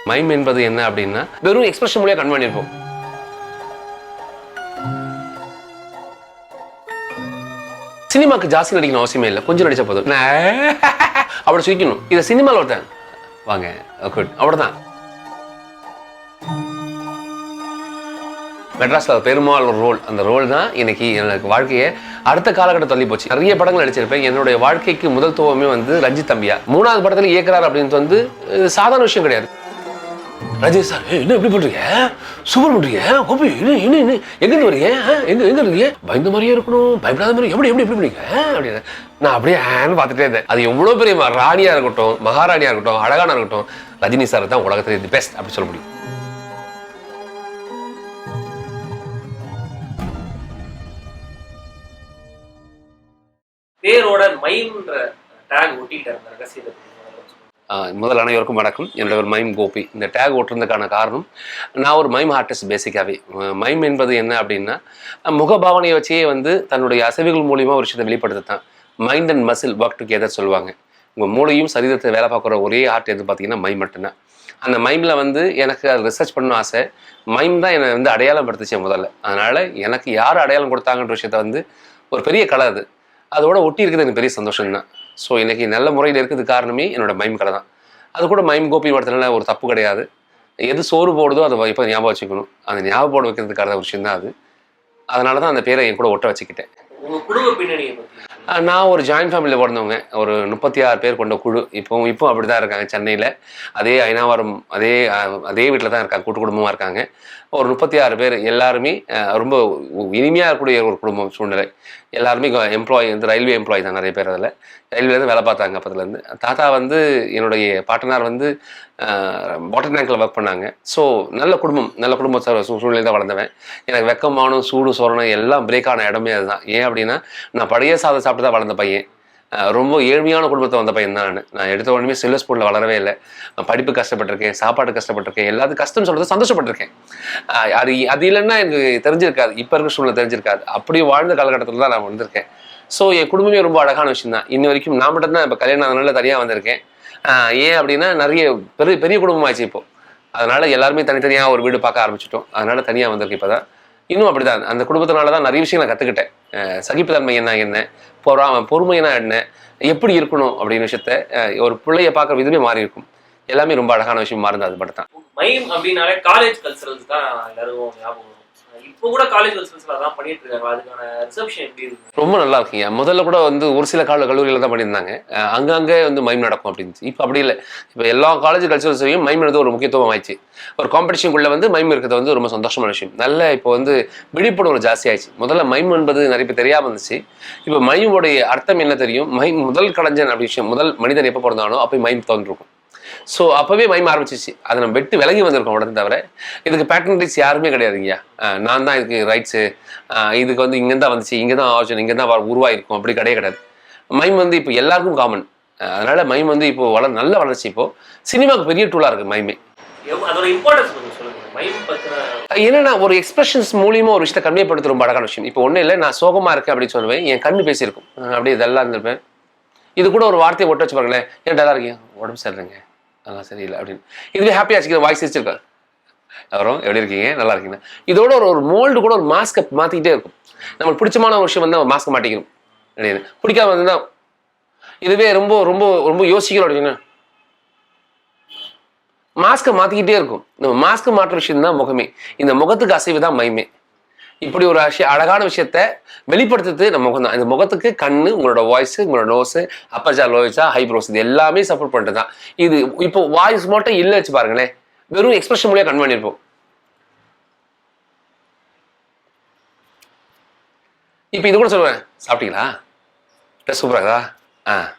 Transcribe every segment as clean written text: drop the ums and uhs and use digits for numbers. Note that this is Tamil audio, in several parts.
மைம் என்பது என்ன அப்படின்னா வெறும் எக்ஸ்பிரஷன் மூலியா கன்வெர்ட் பண்ணிருப்போம். சினிமாக்கு ஜாஸ்தி நடிக்கணும் அவசியமே இல்லை, கொஞ்சம் நடிச்சா போதும். அப்படி சுவிக்கணும். இதை சினிமாவில் ஒருத்தன் வாங்க குட் அவ்வளோதான். மெட்ராஸ்ல பெருமாள் ஒரு ரோல், அந்த ரோல் தான் இன்னைக்கு எனக்கு வாழ்க்கையை அடுத்த காலகட்டம் தள்ளி போச்சு. நிறைய படங்கள் நடிச்சிருப்பேன். என்னுடைய வாழ்க்கைக்கு முதல் துவமே வந்து ரஞ்சித் தம்பியா 3வது படத்துல இயக்குறாரு அப்படின்றது வந்து சாதாரண விஷயம் கிடையாது. ரஜினி சார் என்ன எப்படி பண்றீங்க, சூப்பர் பண்றீங்க, கோபி எங்க வரீங்க, எங்க இருக்கீங்க, பயந்த மாதிரியே இருக்கணும், பயப்படாத மாதிரி எப்படி எப்படி எப்படி பண்ணீங்க அப்படின்னு நான் அப்படியே பார்த்துட்டே இருந்தேன். அது எவ்வளவு பெரிய ராணியா இருக்கட்டும், மகாராணியா இருக்கட்டும், அழகான இருக்கட்டும், ரஜினி சார் தான் உலகத்திலே தி பெஸ்ட் அப்படி சொல்ல முடியும். பேரோட மைம்ன்ற டேக் ஒட்டிட்டாங்க ரகசியத்தை. முதல் அனைவருக்கும் வணக்கம். என்னோட ஒரு மைம் கோபி. இந்த டேக் ஓட்டுறதுக்கான காரணம், நான் ஒரு மைம் ஆர்டிஸ்ட் பேசிக்காகவே. மைம் என்பது என்ன அப்படின்னா முகபாவனையை வச்சே வந்து தன்னுடைய அசைவுகள் மூலியமா ஒரு விஷயத்தை வெளிப்படுத்தத்தான். Mind and muscle work together சொல்லுவாங்க. உங்கள் மூளையும் சரீரத்தை வேலை பார்க்குற ஒரே ஆர்ட் எது பார்த்தீங்கன்னா மைம் மட்டும்தான். அந்த மைமில் வந்து எனக்கு அதை ரிசர்ச் பண்ணணும் ஆசை. மைம் தான் என்னை வந்து அடையாளம் படுத்துச்சேன் முதல்ல. அதனால் எனக்கு யார் அடையாளம் கொடுத்தாங்கன்ற விஷயத்த வந்து ஒரு பெரிய கலை அது. அதோட ஒட்டி இருக்குது எனக்கு பெரிய சந்தோஷம் தான். ஸோ இன்றைக்கி நல்ல முறையில் இருக்குது காரணமே என்னோட மைம் கடை தான். அது கூட மைம் கோபி படத்துல ஒரு தப்பு கிடையாது. எது சோறு போடுதோ அதை இப்போ ஞாபகம் வச்சுக்கணும். அந்த ஞாபகம் போட வைக்கிறதுக்கான ஒரு விஷயம் தான் அது. அதனால தான் அந்த பேரை என் கூட ஒட்ட வச்சுக்கிட்டேன். உங்கள் குடும்ப பின்னணி? நான் ஒரு ஜாயின்ட் ஃபேமிலியில் பிறந்தவங்க. ஒரு 36 பேர் கொண்ட குழு. இப்போ அப்படி தான் இருக்காங்க சென்னையில். அதே ஐநாவரம் அதே வீட்டில் தான் இருக்காங்க, கூட்டு குடும்பமாக இருக்காங்க. ஒரு 36 பேர் எல்லாருமே ரொம்ப இனிமையாக இருக்கக்கூடிய ஒரு குடும்பம் சூழ்நிலை. எல்லாருமே எம்ப்ளாயி வந்து ரயில்வே எம்ப்ளாயி தான் நிறைய பேர். அதில் ரயில்வேலேருந்து வேலை பார்த்தாங்க அப்பத்துலேருந்து. தாத்தா வந்து என்னுடைய பாட்டனார் வந்து வாட்டர் டேங்கில் ஒர்க் பண்ணாங்க. ஸோ நல்ல குடும்ப சூழ்நிலை தான் வளர்ந்தவன். எனக்கு வெக்கமானும் சூடு சோரணம் எல்லாம் பிரேக் ஆன இடமே அதுதான். ஏன் அப்படின்னா நான் பழைய சாதம் சாப்பிட்டு தான் வளர்ந்த பையன். ரொம்ப ஏழ்மையான குடும்பத்தை வந்த பையன் தான். நான் எடுத்த உடனே சில்வர் ஸ்பூனில் வளரவே இல்லை. படிப்பு கஷ்டப்பட்டிருக்கேன், சாப்பாடு கஷ்டப்பட்டிருக்கேன், எல்லாத்துக்கும் கஷ்டம் சொல்கிறது சந்தோஷப்பட்டிருக்கேன். அது இல்லைன்னா எனக்கு தெரிஞ்சிருக்காது, இப்போ இருக்கிற சூழ்நிலை தெரிஞ்சிருக்காது. அப்படி வாழ்ந்த காலகட்டத்தில் தான் நான் வந்திருக்கேன். ஸோ என் குடும்பமே ரொம்ப அழகான விஷயம் தான். இன்ன வரைக்கும் நான் மட்டும் தான் இப்போ கல்யாணம் ஆனதுனால தனியாக வந்திருக்கேன். ஏன் அப்படின்னா நிறைய பெரிய குடும்பம் ஆச்சு இப்போ. அதனால எல்லாருமே தனித்தனியாக ஒரு வீடு பார்க்க ஆரம்பிச்சிட்டோம். அதனால தனியாக வந்திருக்கு இப்போ தான். இன்னும் அப்படிதான். அந்த குடும்பத்தினால தான் நிறைய விஷயங்களை கற்றுக்கிட்டேன். சகிப்புத்தன்மை என்ன, பொறுமைனா என்ன, எப்படி இருக்கணும் அப்படின்னு விஷயத்த ஒரு பிள்ளைய பார்க்குற விதமே மாறி இருக்கும். எல்லாமே ரொம்ப அழகான விஷயம் மாறுது. அது மட்டும் தான். மைம் அப்படின்னாலே காலேஜ் கல்ச்சரல்ஸ் தான் எல்லாரும் ஞாபகம். இப்போ கூட காலேஜ் கல்ச்சரல்ஸ்ல தான் பண்ணிட்டு இருக்காங்க. அதுக்கான ரிசப்ஷன் எப்படி இருக்கு? ரொம்ப நல்லா இருக்குங்க. முதல்ல கூட வந்து ஒரு சில கல்லூரியில் தான் பண்ணியிருந்தாங்க. அங்கங்கே வந்து மைம் நடக்கும் அப்படின்னு. இப்போ அப்படி இல்லை. இப்போ எல்லா காலேஜ் கல்ச்சரல்ஸையும் மைம் எடுத்து ஒரு முக்கியத்துவம் ஆயிடுச்சு. ஒரு காம்படிஷனுக்குள்ள வந்து மைம் இருக்கிறது வந்து ரொம்ப சந்தோஷமான விஷயம். நல்ல இப்போ வந்து விழிப்புணர்வு ஜாஸ்தி ஆயிடுச்சு. முதல்ல மைம் என்பது நிறைய பேர் தெரியாமல் இருந்துச்சு. இப்போ மைமுடைய அர்த்தம் என்ன தெரியும். மைம் முதல் கலைஞன் அப்படி விஷயம். முதல் மனிதன் எப்போ பிறந்தானோ அப்போ மைம் தோன்றிருக்கும். ஸோ அப்போவே மைம் ஆரம்பிச்சிச்சு. அதை நம்ம வெட்டு விலகி வந்திருக்கோம் உடனே. தவிர இதுக்கு பேட்டன் ரைட்ஸ் யாருமே கிடையாதுங்கய்யா. நான் தான் இதுக்கு ரைட்ஸு, இதுக்கு வந்து இங்கே தான் வந்துச்சு, இங்கே தான் ஆர்ஜின், இங்கே தான் உருவாயிருக்கும் அப்படி கிடையாது. மைம் வந்து இப்போ எல்லாருக்கும் காமன். அதனால மைம் வந்து இப்போ நல்ல வளர்ச்சி. இப்போ சினிமாவுக்கு பெரிய டூலாக இருக்குது மைமே. என்னன்னா ஒரு எக்ஸ்பிரஷன்ஸ் மூலியமா ஒரு விஷயத்தை கன்வேப்படுத்த ரொம்ப அழகான விஷயம். இப்போ ஒன்றும் இல்லை, நான் சோகமாக இருக்கேன் அப்படின்னு சொல்லுவேன், என் கண்ணு பேசியிருக்கும், அப்படியே இதெல்லாம் இருந்திருப்பேன். இது கூட ஒரு வார்த்தையை ஒட்ட வச்சு பாருங்களேன், ஏன் டல்லாக இருக்கீங்க, உடம்பு சரியில்லைங்க, அதெல்லாம் சரியில்லை அப்படின்னு. இதுவே ஹாப்பியாக வச்சுக்கிற வாய்ஸ் வச்சிருக்காரு, அப்புறம் எப்படி இருக்கீங்க, நல்லா இருக்கீங்க. இதோட ஒரு மோல்டு கூட ஒரு மாஸ்கை மாற்றிக்கிட்டே இருக்கும். நம்மளுக்கு பிடிச்சமான ஒரு விஷயம் வந்து ஒரு மாஸ்கை மாட்டிக்கணும் கிடையாது. பிடிக்காம வந்து இதுவே ரொம்ப ரொம்ப ரொம்ப யோசிக்கணும் அப்படின்னா மாஸ்கை மாற்றிக்கிட்டே இருக்கும். நம்ம மாஸ்கை மாற்ற விஷயம் தான் முகமே. இந்த முகத்துக்கு அசைவு தான் மைமே. இப்படி ஒரு அழகான விஷயத்த வெளிப்படுத்துறது நம்ம முகம் தான். இந்த முகத்துக்கு கண்ணு, உங்களோட வாய்ஸ், உங்களோட நோஸு, அப்பர்ஜா, லோயர்ஜா, ஹைப்ரோஸ், இது எல்லாமே சப்போர்ட் பண்ணிட்டு தான். இது இப்போ வாய்ஸ் மட்டும் இல்லை வச்சு பாருங்களேன், வெறும் எக்ஸ்பிரஷன் மூலியம் கன்வெர்ட் பண்ணிருப்போம். இப்போ இது கூட சொல்லுவேன், சாப்பிட்டீங்களா, சூப்பராகதா,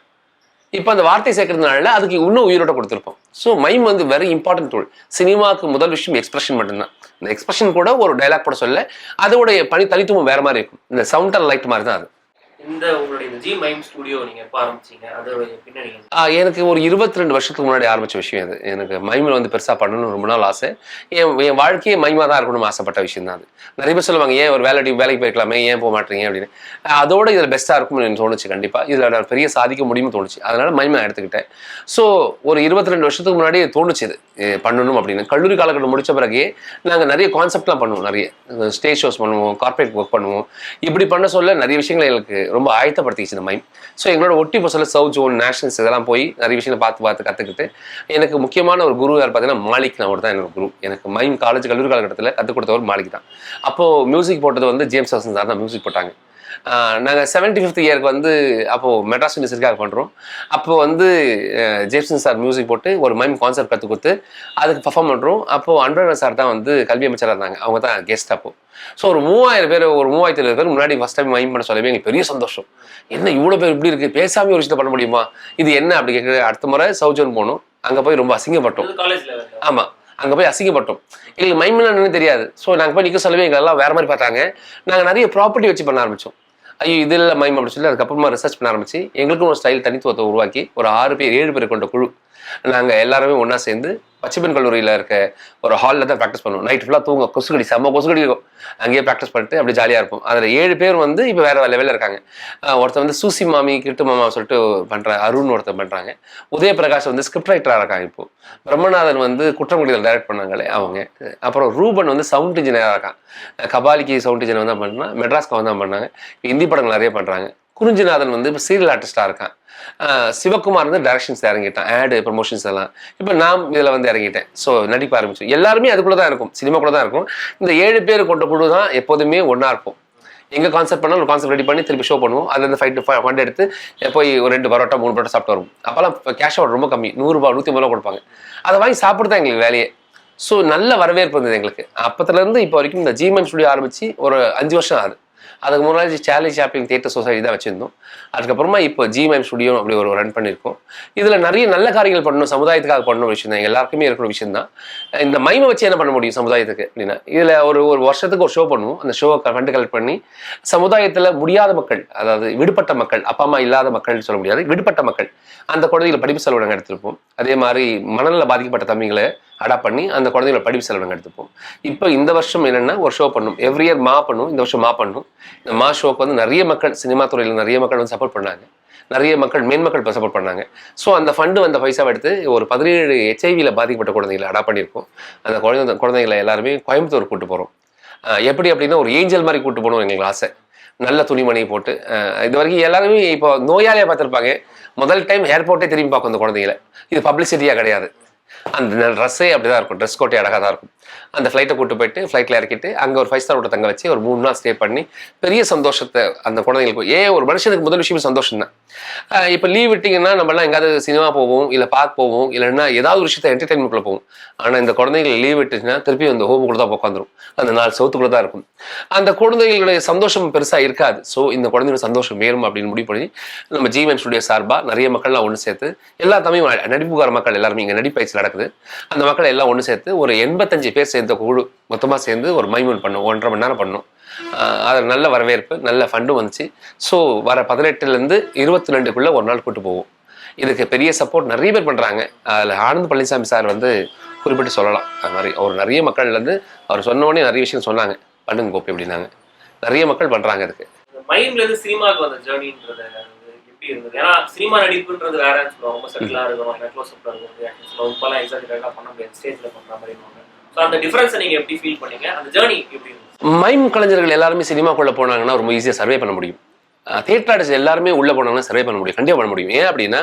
இப்போ அந்த வார்த்தை சேர்க்கறதுனால அதுக்கு இன்னும் உயிரோட்ட கொடுத்துருப்போம். ஸோ மைம் வந்து வெரி இம்பார்ட்டன்ட் டூல். சினிமாவுக்கு முதல் விஷயம் எக்ஸ்பிரஷன் மட்டும்தான். இந்த எக்ஸ்பிரஷன் கூட ஒரு டைலாக் போட சொல்ல அதோடைய தனித்துவம் வேற மாதிரி இருக்கும். இந்த சவுண்ட் அண்ட் லைட் மாதிரி தான் அது. இந்த உங்களுடைய இந்த ஜி மைம் ஸ்டுடியோ நீங்க எப்ப ஆரம்பிச்சீங்க? அதோட பின்னணி என்ன? எனக்கு ஒரு 22 வருஷத்துக்கு முன்னாடி ஆரம்பிச்ச விஷயம் அது. எனக்கு மைம்ல வந்து பெருசா பண்ணணும்னு ரொம்ப நாள் ஆசை. என் வாழ்க்கையே மைமா தான் இருக்கணும்னு ஆசைப்பட்ட விஷயம் தான் அது. நெறைய பேர் சொல்லுவாங்க, "ஏன் ஒரு வேலைக்கு போயிருக்கலாமே, ஏன் போ மாட்றீங்க?" அப்படின்னு. அதோட இதுல பெஸ்ட்டா இருக்கும்னு எனக்கு தோணுச்சு கண்டிப்பா. இதுல நான் பெரிய சாதிக்க முடியும்னு தோணுச்சு. அதனால மைம் நான் எடுத்துக்கிட்டேன். ஸோ ஒரு 22 வருஷத்துக்கு முன்னாடி தோணுச்சு இது பண்ணணும் அப்படின்னு. கல்லூரி காலகட்டம் முடிச்ச பிறகே நாங்க நெறைய கான்செப்ட்லாம் பண்ணுவோம். நெறைய ஸ்டேஜ் ஷோஸ் பண்ணுவோம், கார்ப்பரேட் ஒர்க் பண்ணுவோம். இப்படி பண்ண சொல்ல நெறைய விஷயங்கள எங்களுக்கு ரொம்ப ஆயத்தப்படுத்திக்கிச்சு இந்த மைம். ஸோ எங்களோட ஒட்டி இப்போ சொல்ல சவுத் ஜோன், நேஷனல்ஸ் இதெல்லாம் போய் நிறைய விஷயங்களை பார்த்து கற்றுக்கிட்டு எனக்கு முக்கியமான ஒரு குரு யார் பார்த்தீங்கன்னா மாலிக் அவர் தான் என்னோட குரு. எனக்கு மைம் கல்லூரி காலகட்டத்தில் கற்றுக் கொடுத்தவர் மாலிக் தான். அப்போது மியூசிக் போட்டது வந்து ஜேம்ஸ் ஹாசன் சார் தான் மியூசிக் போட்டாங்க. நாங்கள் 75th இயருக்கு வந்து அப்போது மெட்ராஸ் யூனிவர்சிட்டிக்காக பண்ணுறோம். அப்போது வந்து ஜேம்சன் சார் மியூசிக் போட்டு ஒரு மைம் கான்செப்ட் கற்றுக் கொடுத்து அதுக்கு பர்ஃபார்ம் பண்ணுறோம். அப்போது அன்பழகன் சார் தான் வந்து கல்வி அமைச்சராக இருந்தாங்க. அவங்க தான் கெஸ்ட் அப்போது. ஸோ ஒரு 3000 பேர், ஒரு 3700 பேர் முன்னாடி ஃபஸ்ட் டைம் மைம் பண்ண சொல்லவே எங்களுக்கு பெரிய சந்தோஷம். என்ன இவ்வளோ பேர் இப்படி இருக்குது, பேசாமல் ஒரு விஷயத்தை பண்ண முடியுமா, இது என்ன அப்படி கேட்குற. அடுத்த முறை சவுத் ஜோன் போனோம். அங்கே போய் ரொம்ப அசிங்கப்பட்டோம். காலேஜ்ல ஆமாம், அங்கே போய் அசிங்கப்பட்டோம். எங்களுக்கு மைம்னா என்னன்னு தெரியாது. ஸோ நாங்கள் போய் நிற்க சொல்லவே எங்களெல்லாம் வேறு மாதிரி பார்த்தாங்க. நாங்கள் நிறைய ப்ராப்பர்ட்டி வச்சு பண்ண ஆரம்பித்தோம். ஐயோ இது இல்லை மைம் அப்படின்னு சொல்லி அதுக்கப்புறமா ரிசர்ச் பண்ண ஆரம்பிச்சு எங்களுக்கும் ஒரு ஸ்டைல் தனித்துவத்தை உருவாக்கி ஒரு 7 பேர் கொண்ட குழு நாங்கள் எல்லாருமே ஒன்றா சேர்ந்து பச்சைப்பெண் கல்லூரியில் இருக்க ஒரு ஹாலில் தான் ப்ராக்டிஸ் பண்ணுவோம். நைட் ஃபுல்லாக தூங்க கொசுக்கடி செம்ம கொசுக்கடி இருக்கும். அங்கேயே ப்ராக்டிஸ் பண்ணிட்டு அப்படி ஜாலியாக இருப்போம். அதில் 7 பேர் வந்து இப்போ வேறு லெவலில் இருக்காங்க. ஒருத்தர் வந்து சூசி மாமி கிட்டு மாமா சொல்லிட்டு பண்ணுற அருண் ஒருத்தர் பண்ணுறாங்க. உதயபிரகாஷ் வந்து ஸ்கிரிப்ட் ரைட்டராக இருக்காங்க. இப்போது பிரம்மநாதன் வந்து குற்றங்குடியில் டைரக்ட் பண்ணாங்களே அவங்க. அப்புறம் ரூபன் வந்து சவுண்ட் இன்ஜினியராக இருக்கான். கபாலிக்கு சவுண்ட் இன்ஜினியர் தான் பண்ணால் மெட்ராஸ்க்கு வந்து பண்ணாங்க. ஹிந்தி படங்கள் நிறைய பண்ணுறாங்க. குறிஞ்சிநாதன் வந்து இப்போ சீரியல் ஆர்டிஸ்டாக இருக்கான். சிவகுமார் வந்து டைரக்ஷன்ஸ் இறங்கிட்டான், ஆடு ப்ரமோஷன்ஸ் எல்லாம். இப்போ நான் இதில் வந்து இறங்கிட்டேன். ஸோ நடிக்க ஆரம்பிச்சோம். எல்லாருமே அதுக்குள்ளே தான் இருக்கும், சினிமாக்குள்ளே தான் இருக்கும். இந்த 7 பேர் கொண்ட குழு தான் எப்போதுமே ஒன்றா இருப்போம். எங்கே கான்செப்ட் பண்ணாலும் ஒரு கான்செப்ட் ரெடி பண்ணி திருப்பி ஷோ பண்ணுவோம். அதுலேருந்து ஃபண்ட் எடுத்து போய் ஒரு 2 பரோட்டா 3 பரோட்டா சாப்பிட்டு வருவோம். அப்போல்லாம் கேஷ் அவுட் ரொம்ப கம்மி, 100 ரூபா 150 ரூபா கொடுப்பாங்க. அதை வாங்கி சாப்பிட்டு தான் எங்களுக்கு வேலையே. ஸோ நல்ல வரவேற்பு இருந்தது எங்களுக்கு. அப்போத்துலேருந்து இப்போ வரைக்கும் இந்த ஜி மைம் ஸ்டுடியோ ஆரம்பித்து ஒரு 5 வருஷம் ஆகுது. அதுக்கு முன்னாடி சார்லி சாப்ளின் தியேட்டர் சொசைட்டி தான் வச்சுருந்தோம். அதுக்கப்புறமா இப்போ ஜி மைம் ஸ்டுடியோ அப்படி ஒரு ரன் பண்ணியிருக்கோம். இதில் நிறைய நல்ல காரியங்கள் பண்ணணும், சமுதாயத்துக்காக பண்ணணும் விஷயம் தான். எல்லாருக்குமே இருக்கிற விஷயம் தான். இந்த மைமை வச்சு என்ன பண்ண முடியும் சமுதாயத்துக்கு அப்படின்னா, இதில் ஒரு வருஷத்துக்கு ஒரு ஷோ பண்ணுவோம். அந்த ஷோவை ஃபண்டு கலெக்ட் பண்ணி சமுதாயத்தில் முடியாத மக்கள், அதாவது விடுபட்ட மக்கள், அப்பா அம்மா இல்லாத மக்கள்னு சொல்ல முடியாது, விடுபட்ட மக்கள், அந்த குழந்தைகளை படிப்பு செலவு நாங்கள் எடுத்திருப்போம். அதே மாதிரி மனநல பாதிக்கப்பட்ட தம்பிகளை அடாப்ட் பண்ணி அந்த குழந்தைகளை படிப்பு செலவு நாங்கள் எடுத்துப்போம். இப்போ இந்த வருஷம் என்னென்னா ஒரு ஷோ பண்ணும். எவ்ரி இயர் மா பண்ணும். இந்த வருஷம் மா பண்ணும். இந்த மா ஷோக்கு வந்து நிறைய மக்கள், சினிமா துறையில் நிறைய மக்கள் வந்து சப்போர்ட் பண்ணாங்க. நிறைய மக்கள் மேன்மக்கள் சப்போர்ட் பண்ணாங்க. ஸோ அந்த ஃபண்டு அந்த பைசாவை எடுத்து ஒரு 17 HIV பாதிக்கப்பட்ட குழந்தைகளை அடாப்ட் பண்ணியிருக்கோம். அந்த குழந்தைகளை எல்லாருமே கோயம்புத்தூர் கூட்டு போகிறோம். எப்படி அப்படின்னா ஒரு ஏஞ்சல் மாதிரி கூட்டு போகணும் எங்களுக்கு ஆசை. நல்ல துணிமணி போட்டு. இது வரைக்கும் எல்லாருமே இப்போ நோயாளியாக பார்த்துருப்பாங்க. முதல் டைம் ஏர்போர்ட்டே திரும்பி பார்க்கும் அந்த குழந்தைகளை. இது பப்ளிசிட்டியாக கிடையாது. அந்த ட்ரெஸ்ஸே அப்படி தான் இருக்கும். ட்ரெஸ் கோட்டே அழகாக தான் இருக்கும். அந்த ஃப்ளைட்டை கூட்டு போயிட்டு ஃப்ளைட்டில் இறக்கிட்டு அங்கே ஒரு 5 ஸ்டார் ஹோட்டல் தங்க வச்சு ஒரு 3 நாள் ஸ்டே பண்ணி பெரிய சந்தோஷத்தை அந்த குழந்தைங்களுக்கு. ஒரு மனுஷனுக்கு முதல் விஷயம் சந்தோஷம் தான். இப்போ லீவ் விட்டிங்கன்னா நம்மளாம் எங்கேயாவது சினிமா போவோம், இல்லை பார்க் போவோம், இல்லைன்னா ஏதாவது ஒரு விஷயத்தை என்டர்டைன்மெண்ட்குள்ளே போவோம். ஆனால் இந்த குழந்தைகள் லீவ் விட்டுச்சுன்னா திருப்பி அந்த ஹோமுக்குள்ளே தான் உட்காந்துரும். அந்த 4 சவுத்துக்குள்ளே தான் இருக்கும். அந்த குழந்தைகளுடைய சந்தோஷம் பெருசாக இருக்காது. ஸோ இந்த குழந்தைங்களோட சந்தோஷம் வேறும் அப்படின்னு முடிவு பண்ணி நம்ம ஜி மைம் ஸ்டுடியோ சார்பாக நிறைய மக்கள்லாம் ஒன்று சேர்த்து, எல்லா தமிழ் நடிப்புக்கார மக்கள் எல்லாருமே இங்கே நடிப்பயிற்சி நடக்குது. அந்த மக்களை எல்லாம் ஒன்று சேர்த்து ஒரு 85 பேர் சேர்ந்த குழு மொத்தமாக சேர்ந்து ஒரு மைமூன் பண்ணோம். 1.5 மணி நேரம் பண்ணோம். அதில் நல்ல வரவேற்பு, நல்ல ஃபண்டும் வந்துச்சு. ஸோ வர 18லேருந்து 22க்குள்ளே ஒரு நாள் கூட்டு போவோம். இதுக்கு பெரிய சப்போர்ட் நிறைய பேர் பண்ணுறாங்க. அதில் ஆனந்த் பழனிசாமி சார் வந்து குறிப்பிட்டு சொல்லலாம். அது மாதிரி அவர் நிறைய மக்கள்லேருந்து அவர் சொன்னோடனே நிறைய விஷயம் சொன்னாங்க. பண்ணுங்க கோப்பி அப்படின்னாங்க. நிறைய மக்கள் பண்ணுறாங்க. இதுக்கு மைம்லேருந்து சினிமாவுக்கு வந்த ஜேர்னின்றது எப்படி இருந்தது? ஏன்னா சினிமா நடிப்புன்றது வேறன்னு சொல்லுவாங்க. ரொம்ப செட்டிலாக இருக்கணும், எனக்கு க்ளோஸ் அப்ல இருக்கும், ரொம்பலாம் எக்ஸாக்டாக பண்ண முடியாது, ஸ்டேஜில் பண்ணுற மாதிரி. ஸோ அந்த டிஃபரன்ஸை நீங்கள் எப்படி ஃபீல் பண்ணீங்க? அந்த ஜேர்னி எப்படி இருந்தது? மைம் கலைஞர்கள் எல்லாருமே சினிமாக்குள்ளே போனாங்கன்னா ரொம்ப ஈஸியாக சர்வே பண்ண முடியும். தியேட்டர் ஆர்டிஸ்ட் எல்லாருமே உள்ளே போனாங்கன்னா சர்வே பண்ண முடியும், கண்டிப்பாக பண்ண முடியும். ஏன் அப்படின்னா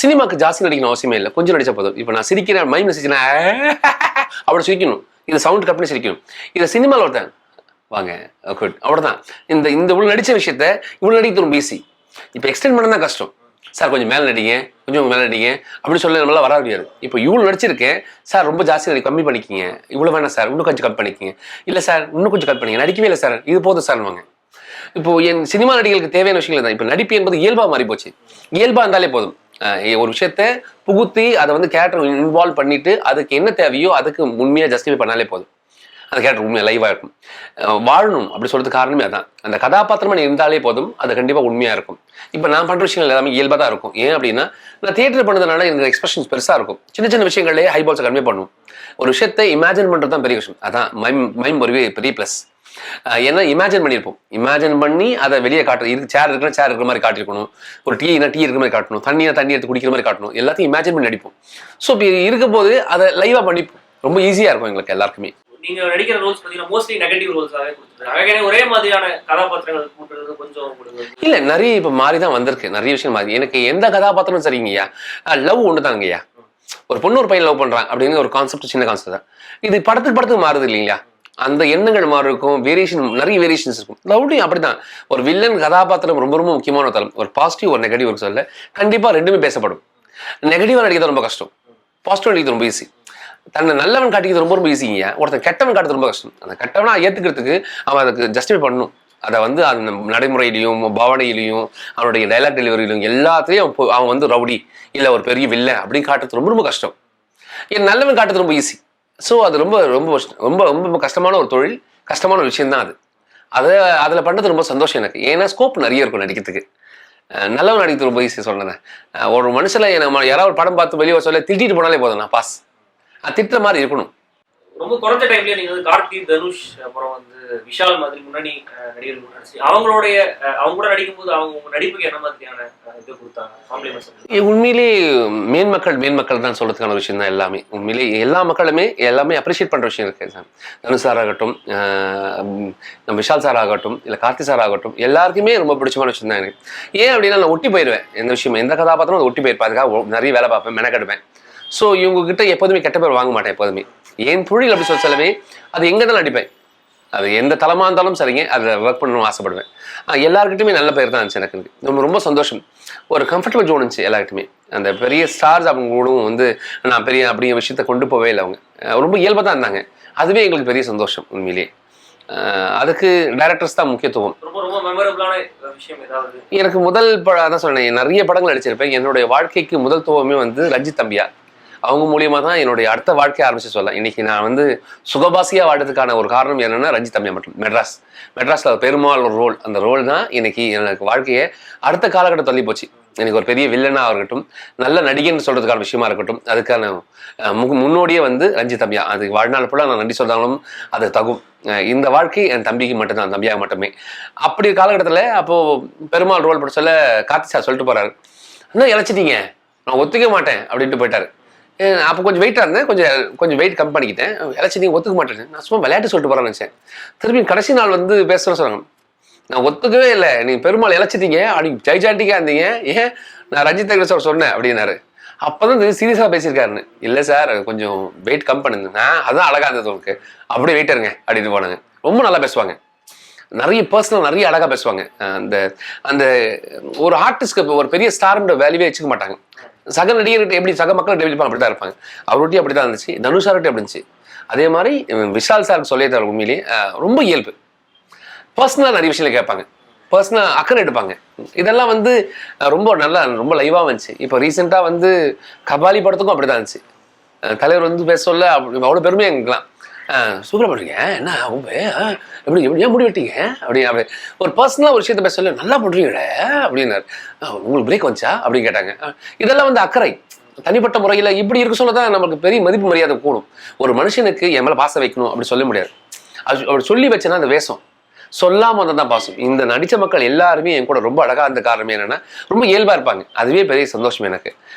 சினிமாவுக்கு ஜாஸ்தி நடிக்கணும் அவசியமே இல்லை, கொஞ்சம் நடிச்ச போதும். இப்போ நான் சிரிக்கிறேன், மைம் சிரிச்சுனா அப்படி சிரிக்கணும், இது சவுண்ட் கட் பண்ணி சிரிக்கணும். இதை சினிமாவில் ஒருத்தன் வாங்க குட் அவ்வளோதான். இந்த இவ்வளோ நடித்த விஷயத்த இவ்வளோ நடிக்க ரொம்ப ஈஸி. இப்போ எக்ஸ்டெண்ட் பண்ண தான் கஷ்டம். சார் கொஞ்சம் மேலே நடிங்க, கொஞ்சம் மேலே நடிங்க அப்படின்னு சொல்லி நம்மளால் வர முடியாது. இப்போ இவ்வளோ நடிச்சிருக்கேன் சார், ரொம்ப ஜாஸ்தி கம்மி பண்ணிக்கிங்க, இவ்வளோ வேணாம் சார், இன்னும் கொஞ்சம் கட் பண்ணிக்கிங்க, இல்லை சார் இன்னும் கொஞ்சம் கட் பண்ணிங்க, நடிக்கவே இல்லை சார், இது போதும் சார்னுவாங்க. இப்போ என் சினிமா நடிகளுக்கு தேவையான விஷயங்கள் தான். இப்போ நடிப்பு என்பது இயல்பாக மாறி போச்சு. இயல்பாக இருந்தாலே போதும். ஒரு விஷயத்த புகுத்தி அதை வந்து கேரக்டர் இன்வால்வ் பண்ணிட்டு அதுக்கு என்ன தேவையோ அதுக்கு உண்மையாக ஜஸ்டிஃபை பண்ணாலே போதும். அந்த கேரக்டர் உண்மையாக லைவாக இருக்கும். வாழணும் அப்படி சொல்றது காரணமே அதான். அந்த கதாபாத்திரமா நீ இருந்தாலே போதும், அது கண்டிப்பாக உண்மையாக இருக்கும். இப்போ நான் பண்ணுற விஷயங்கள் எல்லாமே இயல்பாக தான் இருக்கும். ஏன் அப்படின்னா நான் தியேட்டர் பண்ணதுனால எனக்கு எக்ஸ்பிரஷன்ஸ் பெருசாக இருக்கும். சின்ன சின்ன விஷயங்கள்லேயே ஹைபால்ஸை கன்வே பண்ணும். ஒரு விஷயத்தை இமேஜின் பண்ணுறது தான் பெரிய விஷயம். அதான் மைம் ஒரு பெரிய ப்ளஸ். ஏன்னா இமேஜின் பண்ணியிருப்போம். இமேஜின் பண்ணி அதை வெளியே காட்டு. சேர் இருக்குன்னா சேர் இருக்கிற மாதிரி காட்டிருக்கணும். ஒரு டீனா டீ இருக்கிற மாதிரி காட்டணும். தண்ணியா தண்ணி எடுத்து குடிக்கிற மாதிரி காட்டணும். எல்லாத்தையும் இமேஜின் பண்ணி நடிப்போம். ஸோ இப்போ இருக்கும் போது அதை லைவாக பண்ணிப்போம். ரொம்ப ஈஸியாக இருக்கும் எங்களுக்கு எல்லாருக்குமே. நீங்க நடிக்கிற ரோல்ஸ் பார்த்தீங்கன்னா மோஸ்ட்லி நெகட்டிவ் ரோல்ஸாவே கொடுத்துருக்காங்க. ஒரே மாதிரியான கதாபாத்திரங்கள் கூட்டுறது கொஞ்சம் இல்லை, நிறைய இப்போ மாறி தான் வந்திருக்கு. நிறைய விஷயம் மாறி. எனக்கு எந்த கதாபாத்திரம் சரிங்கய்யா, லவ் ஒன்று தாங்கய்யா. ஒரு பொண்ணு ஒரு பையன் லவ் பண்றான் அப்படின்னு ஒரு கான்செப்ட், சின்ன கான்செப்ட் தான். இது படத்துக்கு மாறுது இல்லைங்களா? அந்த எண்ணங்கள் மாறி இருக்கும். வேரியேஷன், நிறைய வேரியேஷன்ஸ் இருக்கும். லவ்லையும் அப்படிதான். ஒரு வில்லன் கதாபாத்திரம் ரொம்ப ரொம்ப முக்கியமான தளம். ஒரு பாசிட்டிவ் ஒரு நெகட்டிவ் ஒரு சொல்ல கண்டிப்பா ரெண்டுமே பேசப்படும். நெகட்டிவா நடிக்கிறது ரொம்ப கஷ்டம், பாசிட்டிவ் நடிக்கிறது ரொம்ப ஈஸி. தன்னை நல்லவன் காட்டிக்கிறது ரொம்ப ரொம்ப ஈஸிங்க. ஒருத்தன் கெட்டவன் காட்டுறது ரொம்ப கஷ்டம். அந்த கெட்டவனா ஏத்துக்கிறதுக்கு அவன் அதுக்கு ஜஸ்டிஃபை பண்ணணும். அதை வந்து அந்த நடைமுறையிலையும் பாவனையிலையும் அவனுடைய டைலாக் டெலிவரியிலும் எல்லாத்தையும் அவன் வந்து ரவுடி இல்லை ஒரு பெரிய வில்லன் அப்படின்னு காட்டுறது ரொம்ப ரொம்ப கஷ்டம். என் நல்லவன் காட்டுறது ரொம்ப ஈஸி. ஸோ அது ரொம்ப ரொம்ப ரொம்ப ரொம்ப கஷ்டமான ஒரு தொழில், கஷ்டமான ஒரு விஷயம் தான் அது. அதில் பண்ணுறது ரொம்ப சந்தோஷம் எனக்கு. ஏன்னா ஸ்கோப் நிறைய இருக்கும் நடிக்கிறதுக்கு. நல்லவன் நடிக்கிறது ரொம்ப ஈஸி சொன்னேன். ஒரு மனுஷனை நம்ம யாராவது ஒரு படம் பார்த்து வெளியே சொல்ல திட்டிட்டு போனாலே போதும், நான் பாஸ். திட்டுற மாதிரி இருக்கணும். ரொம்ப குறைஞ்ச டைம்ல நீங்க வந்து கார்த்தி, தனுஷ், அப்புறம் வந்து விஷால் மாதிரி முன்னணி நடிகர்கள் நடிச்சு அவங்க கூட நடிக்கும்போது அவங்க நடிப்புக்கு என்ன மாதிரியான இது கொடுத்தாங்க காம்ப்ளிமெண்ட்ஸ்? உண்மையிலே மேன்மக்கள் தான் சொல்றதுக்கான விஷயம் தான் எல்லாமே. உண்மையிலே எல்லா மக்களுமே எல்லாமே அப்ரிஷியேட் பண்ற விஷயம் இருக்கு சார். தனுஷ் சார் ஆகட்டும், நம்ம விஷால் சார் ஆகட்டும், இல்லை கார்த்தி சார் ஆகட்டும், எல்லாருக்குமே ரொம்ப பிடிச்சமான விஷயம் தான் எனக்கு. ஏன் அப்படின்னா நான் ஒட்டி போயிடுவேன். எந்த விஷயம் எந்த கதாபாத்திரம் அதை ஒட்டி போயிருப்பேன். அதுக்காக நிறைய வேலை பார்ப்பேன், மெனக்கெடுப்பேன். ஸோ இவங்க கிட்ட எப்போதுமே கெட்ட பேர் வாங்க மாட்டேன். எப்போதுமே என் தொழில் அப்படி சொல்லவே அது எங்கே தான் நடிப்பேன். அது எந்த தளமாக இருந்தாலும் சரிங்க, அதில் ஒர்க் பண்ணணும்னு ஆசைப்படுவேன். எல்லாருக்கிட்டையுமே நல்ல பேர் தான் இருந்துச்சு எனக்கு. ரொம்ப ரொம்ப சந்தோஷம். ஒரு கம்ஃபர்டபுள் ஜோன் இருந்துச்சு எல்லாருக்கிட்டுமே. அந்த பெரிய ஸ்டார்ஸ் அவங்க கூட வந்து நான் பெரிய அப்படிங்கிற விஷயத்த கொண்டு போவே இல்லை. அவங்க ரொம்ப இயல்பாக தான் இருந்தாங்க. அதுவே எங்களுக்கு பெரிய சந்தோஷம் உண்மையிலேயே. அதுக்கு டைரக்டர்ஸ் தான் முக்கியத்துவம். எனக்கு முதல் அதான் சொன்னேன், நிறைய படங்கள் நடிச்சிருப்பேன். என்னுடைய வாழ்க்கைக்கு முதல் துவமே வந்து ரஞ்சித் தம்பியா. அவங்க மூலியமா தான் என்னுடைய அடுத்த வாழ்க்கையை ஆரம்பிச்சு சொல்லலாம். இன்னைக்கு நான் வந்து சுகபாசியா வாழ்றதுக்கான ஒரு காரணம் என்னன்னா ரஞ்சித் தம்பியா மட்டும். மெட்ராஸ்ல பெருமாள் ஒரு ரோல், அந்த ரோல் தான் இன்னைக்கு எனக்கு வாழ்க்கையை அடுத்த காலகட்டம் தள்ளி போச்சு. எனக்கு ஒரு பெரிய வில்லனா இருக்கட்டும், நல்ல நடிகன்னு சொல்றதுக்கான விஷயமா இருக்கட்டும், அதுக்கான முன்னோடியே வந்து ரஞ்சித் தம்பியா. அது வாழ்நாள் ஃபுல்லாக நான் நன்றி சொன்னாலும் அது தகும். இந்த வாழ்க்கை என் தம்பிக்கு மட்டும்தான், தம்பியாக மட்டுமே. அப்படி காலகட்டத்தில் அப்போ பெருமாள் ரோல் போட சொல்ல கார்த்தி சார் சொல்லிட்டு போறாரு, என்ன இழைச்சிட்டீங்க, நான் ஒத்துக்க மாட்டேன் அப்படின்ட்டு போயிட்டாரு. அப்போ கொஞ்சம் வெயிட்டாக இருந்தேன், கொஞ்சம் வெயிட் கம் பண்ணிக்கிட்டேன். இழைச்சிட்டீங்க ஒத்துக்க மாட்டேன், நான் சும்மா விளையாட்டு சொல்லிட்டு போறேன்னு நினச்சேன். திரும்பி கடைசி நாள் வந்து பேசுகிறேன் சொன்னாங்க, நான் ஒத்துக்கவே இல்லை, நீ பெருமாள் இழைச்சிட்டீங்க அப்படி ஜெய்ஜாண்டிக்கா இருந்தீங்க, ஏன் நான் ரஞ்சித் சார் சொன்னேன் அப்படின்னாரு. அப்போதான் சீரியஸாக பேசியிருக்காருன்னு. இல்லை சார் கொஞ்சம் வெயிட் கம் பண்ணுங்க, அதான் அழகா இருந்தது உங்களுக்கு, அப்படியே வெயிட் இருங்க அப்படின்னு போனாங்க. ரொம்ப நல்லா பேசுவாங்க, நிறைய பர்சனல் நிறைய அழகாக பேசுவாங்க. அந்த அந்த ஒரு ஆர்டிஸ்ட்க்கு ஒரு பெரிய ஸ்டார்ன்ற வேல்யூவே வச்சுக்க மாட்டாங்க. சக நடிகர்கிட்ட எப்படி சக மக்கள் டெவலப் அப்படி தான் இருப்பாங்க. அவர்கிட்ட அப்படி தான் இருந்துச்சு. தனுஷ் சார்கிட்ட எப்படி இருந்துச்சு. அதே மாதிரி விஷால் சார் சொல்லியிருந்தார். உண்மையிலேயே ரொம்ப இயல்பு, பர்சனலாக நிறைய விஷயங்களை கேட்பாங்க, பர்சனலாக அக்கறை எடுப்பாங்க. இதெல்லாம் வந்து ரொம்ப நல்லா ரொம்ப லைவாக வந்துச்சு. இப்போ ரீசெண்டாக வந்து கபாலி படத்துக்கும் அப்படி தான் இருந்துச்சு. தலைவர் வந்து பேச சொல்ல அவ்வளோ பெருமையாக எங்களுக்குலாம். சூப்பராக பண்ணுறீங்க, என்ன எப்படி ஏன் முடி வெட்டீங்க அப்படி ஒரு பர்சனலாக ஒரு விஷயத்த பேச சொல்ல, நல்லா பண்ணுறீங்களே அப்படின்னாரு. உங்களுக்கு பிரேக் வந்துச்சா அப்படின்னு கேட்டாங்க. இதெல்லாம் வந்து அக்கறை. தனிப்பட்ட முறையில் இப்படி இருக்க சொல்ல தான் நமக்கு பெரிய மதிப்பு மரியாதை கூடும். ஒரு மனுஷனுக்கு என் மேலே பாசம் வைக்கணும் அப்படி சொல்ல முடியாது. அப்படி சொல்லி வச்சேன்னா அந்த வேஷம், சொல்லாமல் வந்தால் தான் பாசம். இந்த நடித்த மக்கள் எல்லாருமே என் கூட ரொம்ப அழகாக இருந்த காரணமே என்னென்னா ரொம்ப இயல்பாக இருப்பாங்க. அதுவே பெரிய சந்தோஷம் எனக்கு.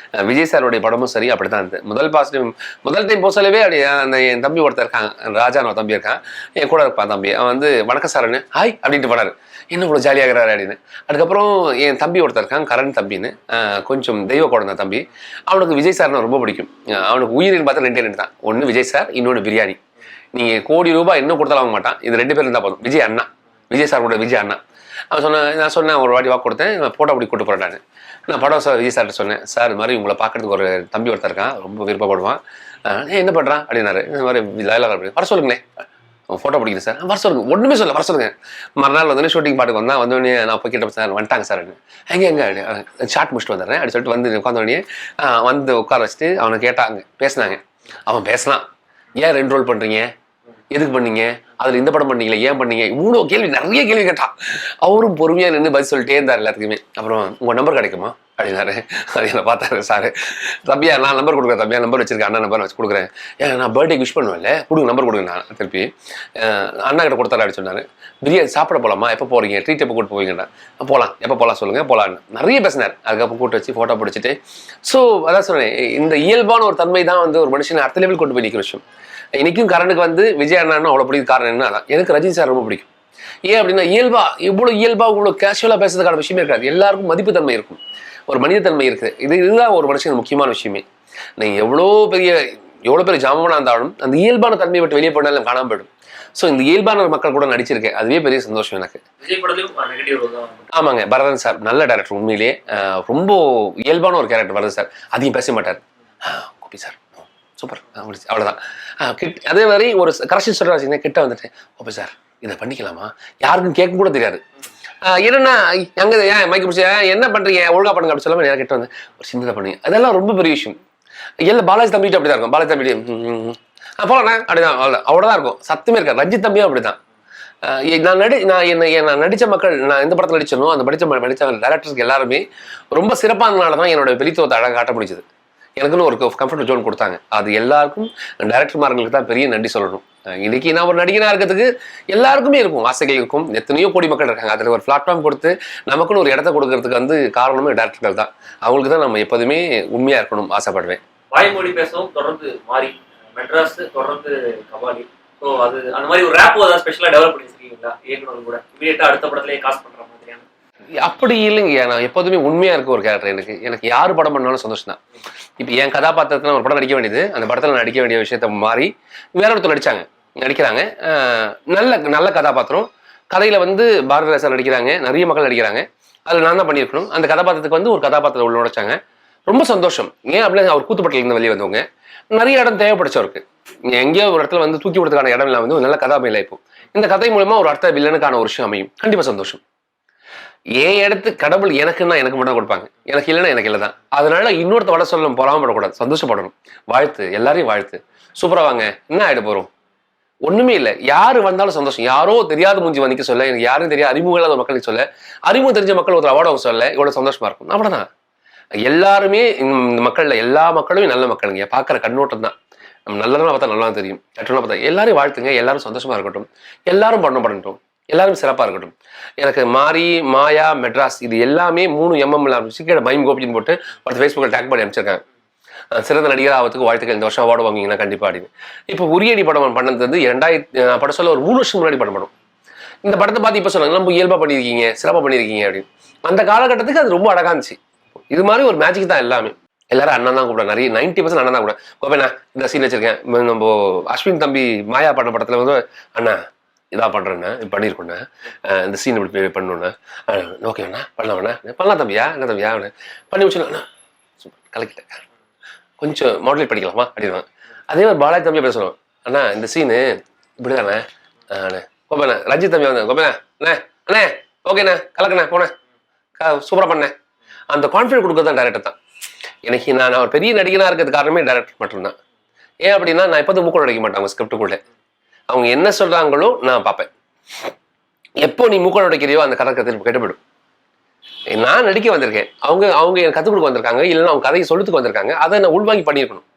விஜய் சாருடைய படமும் சரி அப்படி தான் இருந்தது. முதல் டைம் போக சொல்லவே அப்படி அந்த என் தம்பி ஒருத்தர் இருக்காங்க, ராஜான்னு தம்பி இருக்கான், என் கூட இருப்பான் தம்பி. அவன் வந்து வணக்கம் சார்னு ஹாய் அப்படின்ட்டு போனார், என்ன இவ்வளோ ஜாலியாகிறாரு அப்படின்னு. அதுக்கப்புறம் என் தம்பி ஒருத்தர் இருக்கான், கரண் தம்பின்னு, கொஞ்சம் தெய்வ குழந்தை தம்பி. அவனுக்கு விஜய் சார்னு ரொம்ப பிடிக்கும். அவனுக்கு உயிரின்னு பார்த்தா ரெண்டு தான், ஒன்று விஜய் சார், இன்னொன்று பிரியாணி. நீங்கள் கோடி ரூபாய் இன்னும் கொடுத்தாலும் வாங்க மாட்டான். இது 2 பேர் இருந்தால் போதும். விஜய் சார் கூட விஜய் அண்ணா. நான் சொன்னேன் ஒரு வாட்டி வாக்கு கொடுத்தேன், ஃபோட்டோ அப்படி கூட்டு போகிறேன். நான் படம் சார் விஜய் சார்கிட்ட சொன்னேன், சார் இது மாதிரி உங்களை பார்க்கறதுக்கு ஒரு தம்பி ஒருத்தர் இருக்கான், ரொம்ப விருப்பப்படுவான், என்ன பண்ணுறான் அப்படின்னாரு. இந்த மாதிரி லைலாக அப்படி வர சொல்லுங்களேன், ஃபோட்டோ பிடிக்குது சார், வர சொல்லுங்க, ஒன்றுமே சொல்ல வர சொல்லுங்க. மறுநாள் வந்து ஷூட்டிங் பாட்டுக்கு வந்தேன். வந்தோடனே நான் போய் கிட்ட சார் வந்துட்டாங்க சார், எங்கே ஷார்ட் முடிச்சுட்டு வந்துடுறேன் அப்படி சொல்லிட்டு வந்து உட்காந்தோடனே வந்து உட்கார வச்சுட்டு அவனை கேட்டாங்க, பேசினாங்க. அவன் பேசலாம், ஏன் 2 ரோல் பண்ணுறீங்க, எதுக்கு பண்ணீங்க, அதுல இந்த படம் பண்ணீங்களே, ஏன் பண்ணீங்க, இவ்வளோ கேள்வி, நிறைய கேள்வி கேட்டான். அவரும் பொறுமையா நின்று பதில் சொல்லிட்டே இருந்தார் எல்லாத்துக்குமே. அப்புறம் உங்க நம்பர் கிடைக்குமா அப்படின்னாரு. அதை பார்த்தாரு சாரு. தம்பியா நான் நம்பர் கொடுக்குறேன், தம்பியா நம்பர் வச்சிருக்கேன், அண்ணா நம்பர் வச்சு கொடுக்குறேன். ஏன் நான் பர்த்டேக்கு விஷ் பண்ணுவேன்ல, கொடுங்க நம்பர் கொடுங்க. நான் திருப்பி அண்ணா கிட்ட கொடுத்தாரு அப்படின்னு சொன்னாரு. பிரியாணி சாப்பிட போகலாமா, எப்போ போறீங்க, ட்ரீட் எப்போ கூட்டு போவீங்கண்ணா. போகலாம், எப்போ போகலாம் சொல்லுங்க, போகலான்னு நிறைய பேசினார். அதுக்கப்புறம் கூட்டு வச்சு ஃபோட்டோ பிடிச்சிட்டு. ஸோ அதான் சொன்னேன், இந்த இயல்பான ஒரு தன்மை தான் வந்து ஒரு மனுஷனை அடுத்த லெவல் கொண்டு போய் நிற்கிற விஷயம். இன்னைக்கும் கரனுக்கு வந்து விஜய் அண்ணா அவ்வளோ பிடிக்கும். காரணம் என்ன, அதான் எனக்கு ரஜினி சார் ரொம்ப பிடிக்கும். ஏன் அப்படின்னா இவ்வளோ கேஷுவலாக பேசுறதுக்கான விஷயமே இருக்காது. எல்லாருக்கும் மதிப்பு தன்மை இருக்கும், ஒரு மனித தன்மை இருக்குது. இதுதான் ஒரு மனுஷனுக்கு முக்கியமான விஷயமே. நீங்க எவ்வளோ பெரிய ஜாமனா இருந்தாலும் அந்த இயல்பான தன்மையை விட்டு வெளியே போனாலும் காணாம போயிடும். ஸோ இந்த இயல்பான மக்கள் கூட நடிச்சிருக்கேன், அதுவே பெரிய சந்தோஷம் எனக்கு. ஆமாங்க, பரதன் சார் நல்ல டேரக்டர், உண்மையிலேயே ரொம்ப இயல்பான ஒரு கேரக்டர் பரதன் சார். அதிகம் பேச மாட்டார். கோபி சார் சூப்பர், அவ்வளோதான். அதே மாதிரி ஒரு கரெக்ஷன் சொல்கிறாங்க, கிட்ட வந்துட்டு கோபி சார் இதை பண்ணிக்கலாமா, யாருக்கும் கேட்க கூட தெரியாது. என்னன்னா அங்கே ஏன் மைக்கு பிடிச்ச என்ன பண்ணுறீங்க, ஒழுங்கா பண்ணுங்க அப்படி சொல்லாமல் நேரம் கிட்ட வந்து ஒரு சின்னதாக பண்ணுங்க. அதெல்லாம் ரொம்ப பெரிய விஷயம். எல்லாம் பாலாஜி தம்பிட்டு அப்படி தான் இருக்கும். பாலாஜி தம்பிட்டு போகலாண்ணா அப்படிதான், அவ்வளோதான் இருக்கும், சத்தமே இருக்காது. ரஞ்சித் தம்பியும் அப்படிதான். நான் நடித்த மக்கள், நான் எந்த படத்தில் நடிச்சனோ அந்த நடித்த டேரக்டர்ஸ்க்கு எல்லாருமே ரொம்ப சிறப்பானதுனால தான் என்னோட வெளித்துவத்தை அழகாக காட்ட முடிஞ்சது. எனக்குன்னு ஒரு கம்ஃபர்ட் ஜோன் கொடுத்தாங்க. அது எல்லாருக்கும் டைரக்டர்மார்களுக்கு தான் பெரிய நன்றி சொல்லணும். இன்னைக்கு நான் ஒரு நடிகனாக இருக்கிறதுக்கு எல்லாருக்குமே இருக்கும், ஆசைகள் இருக்கும். எத்தனையோ கோடி மக்கள் இருக்காங்க. அதில் ஒரு பிளாட்ஃபார்ம் கொடுத்து நமக்குன்னு ஒரு இடத்த கொடுக்கறதுக்கு வந்து காரணமே டேரக்டர்கள் தான். அவங்களுக்கு தான் நம்ம எப்போதுமே உண்மையாக இருக்கணும் ஆசைப்படுவேன். வாய்மொழி பேசவும் தொடர்ந்து மாறி, மெட்ராஸ் தொடர்ந்து கபாலி. ஸோ அது அந்த மாதிரி ஒரு ரேப் ஏதாவது ஸ்பெஷலாக டெவலப் பண்ணி வச்சிருக்கீங்களா இயக்குனர் கூட, இமீடியட்டாக அடுத்த படத்துலேயே காசு பண்ணுற மாதிரியான? அப்படி இல்லைங்க, நான் எப்போதுமே உண்மையாக இருக்க ஒரு கேரக்டர். எனக்கு யார் படம் பண்ணாலும் சந்தோஷம் தான். இப்போ என் கதாபாத்திரத்தில் ஒரு படம் நடிக்க வேண்டியது, அந்த படத்தில் நடிக்க வேண்டிய விஷயத்த மாறி வேற ஒருத்தர் நடிக்கிறாங்க. நல்ல கதாபாத்திரம். கதையில் வந்து பாரதிராஜா நடிக்கிறாங்க, நிறைய மக்கள் நடிக்கிறாங்க. அதில் நான் தான் பண்ணியிருக்கணும். அந்த கதாபாத்திரத்துக்கு வந்து ஒரு கதாபாத்திரம் உள்ள நுழைச்சாங்க. ரொம்ப சந்தோஷம். ஏன் அப்படின்னு, அவர் கூத்துப்பட்டிலேருந்து வெளியே வந்தவங்க, நிறைய இடம் தேவைப்படுச்சவருக்கு. எங்கேயோ ஒரு இடத்துல வந்து தூக்கி விடுறதுக்கான இடம் இல்லை, வந்து ஒரு நல்ல கதாபையில் இப்போ இந்த கதை மூலமா ஒரு அடுத்த வில்லனுக்கான ஒரு விஷயம் அமையும். கண்டிப்பாக சந்தோஷம். ஏன் இடத்து கடவுள் எனக்குன்னா எனக்கு மட்டும் கொடுப்பாங்க, எனக்கு இல்லைன்னா எனக்கு இல்லை தான். அதனால இன்னொருத்த வட சொல்ல பொறாமப்படக்கூடாது, சந்தோஷப்படணும். வாழ்த்து, எல்லாரையும் வாழ்த்து. சூப்பராக வாங்க, என்ன ஆகிட போகிறோம், ஒண்ணுமே இல்லை. யாரு வந்தாலும் சந்தோஷம். யாரோ தெரியாத மூஞ்சி வந்திக்க சொல்ல, எனக்கு யாரும் தெரியாது அறிமுகம் இல்லாத மக்களுக்கு சொல்ல, அறிமுகம் தெரிஞ்ச மக்கள் ஒருத்தர் அவார்டு சொல்ல இவ்வளவு சந்தோஷமா இருக்கும். அப்படிதான் எல்லாருமே, இந்த மக்கள்ல எல்லா மக்களுமே நல்ல மக்களுங்க. பார்க்குற கண்ணோட்டம் தான். நம்ம நல்லதான் பார்த்தா நல்லா தெரியும், கெட்டனா பார்த்தா. எல்லாரும் வாழ்த்துங்க, எல்லாரும் சந்தோஷமா இருக்கட்டும், எல்லாரும் பண்ணட்டும், எல்லாரும் சிறப்பா இருக்கட்டும். எனக்கு மாரி, மாயா, மெட்ராஸ் இது எல்லாமே 3 MM மைம் கோபின்னு போட்டு ஒருத்தர் ஃபேஸ்புக்கில் டேக் பண்ணி அனுப்பிச்சிருக்காங்க. சிறந்த நடிகர் ஆகிறதுக்கு வாழ்த்துக்கள், இந்த வருஷம் அவார்டு வாங்குவீங்கன்னா கண்டிப்பா அப்படின்னு. இப்போ உரியடி படம் பண்ணது வந்து 2000 படம் சொல்ல ஒரு 3 வருஷம் முன்னாடி படம். இந்த படத்தை பார்த்து இப்போ சொன்னாங்க, நம்ம இயல்பா பண்ணியிருக்கீங்க, சிறப்பாக பண்ணியிருக்கீங்க அப்படின்னு. அந்த காலகட்டத்துக்கு அது ரொம்ப அழகா இருந்துச்சு. இது மாதிரி ஒரு மேஜிக் தான் எல்லாமே. எல்லாரும் அண்ணன் தான் கூப்பிட, நிறைய 90% அண்ணன் தான் கூட. கோபேண்ணா இந்த சீன் வச்சிருக்கேன், நம்ம அஸ்வின் தம்பி மாயா பண்ண படத்துல வந்து அண்ணா இதா பண்றேண்ணா, பண்ணியிருக்கோண்ணா, இந்த சீன் இப்படி பண்ணணுண்ணா, ஓகேண்ணா பண்ணலாம் தம்பியா, என்ன தம்பியா பண்ணி வச்சுண்ணா, சூப்பர் கலக்கிட்டேன், கொஞ்சம் மாடலேட் பண்ணிக்கலாமா அப்படின்னா. அதே மாதிரி பாலாஜி தம்பியை பேச சொல்லுவோம், அண்ணா இந்த சீனு இப்படிதானே அண்ணே, கோபேண்ணா ரஞ்சித் தம்பி வந்து கோபேண்ணா அண்ணே அண்ணே ஓகேண்ணா கலக்குண்ணே போனேன் சூப்பராக பண்ணேன். அந்த கான்ஃபிடன்ஸ் கொடுக்குறது தான் டேரக்டர் தான். எனக்கு நான் ஒரு பெரிய நடிகனாக இருக்கிறது காரணமே டேரக்டர் மட்டும்தான். ஏன் அப்படின்னா, நான் எப்போதும் மூக்க நடிக்க மாட்டேன் அவங்க ஸ்கிரிப்டுக்குள்ளே. அவங்க என்ன சொல்கிறாங்களோ நான் பார்ப்பேன். எப்போ நீ மூக்க நடிக்கிறியோ அந்த கதை கெட்டுப்படும். நான் நடிக்க வந்திருக்கேன், அவங்க எனக்கு கற்றுக் கொடுக்க வந்திருக்காங்க, இல்லைன்னா அவங்க கதையை சொல்லுறதுக்கு வந்திருக்காங்க. அதை நான் உள்வாங்கி பண்ணியிருக்கணும்.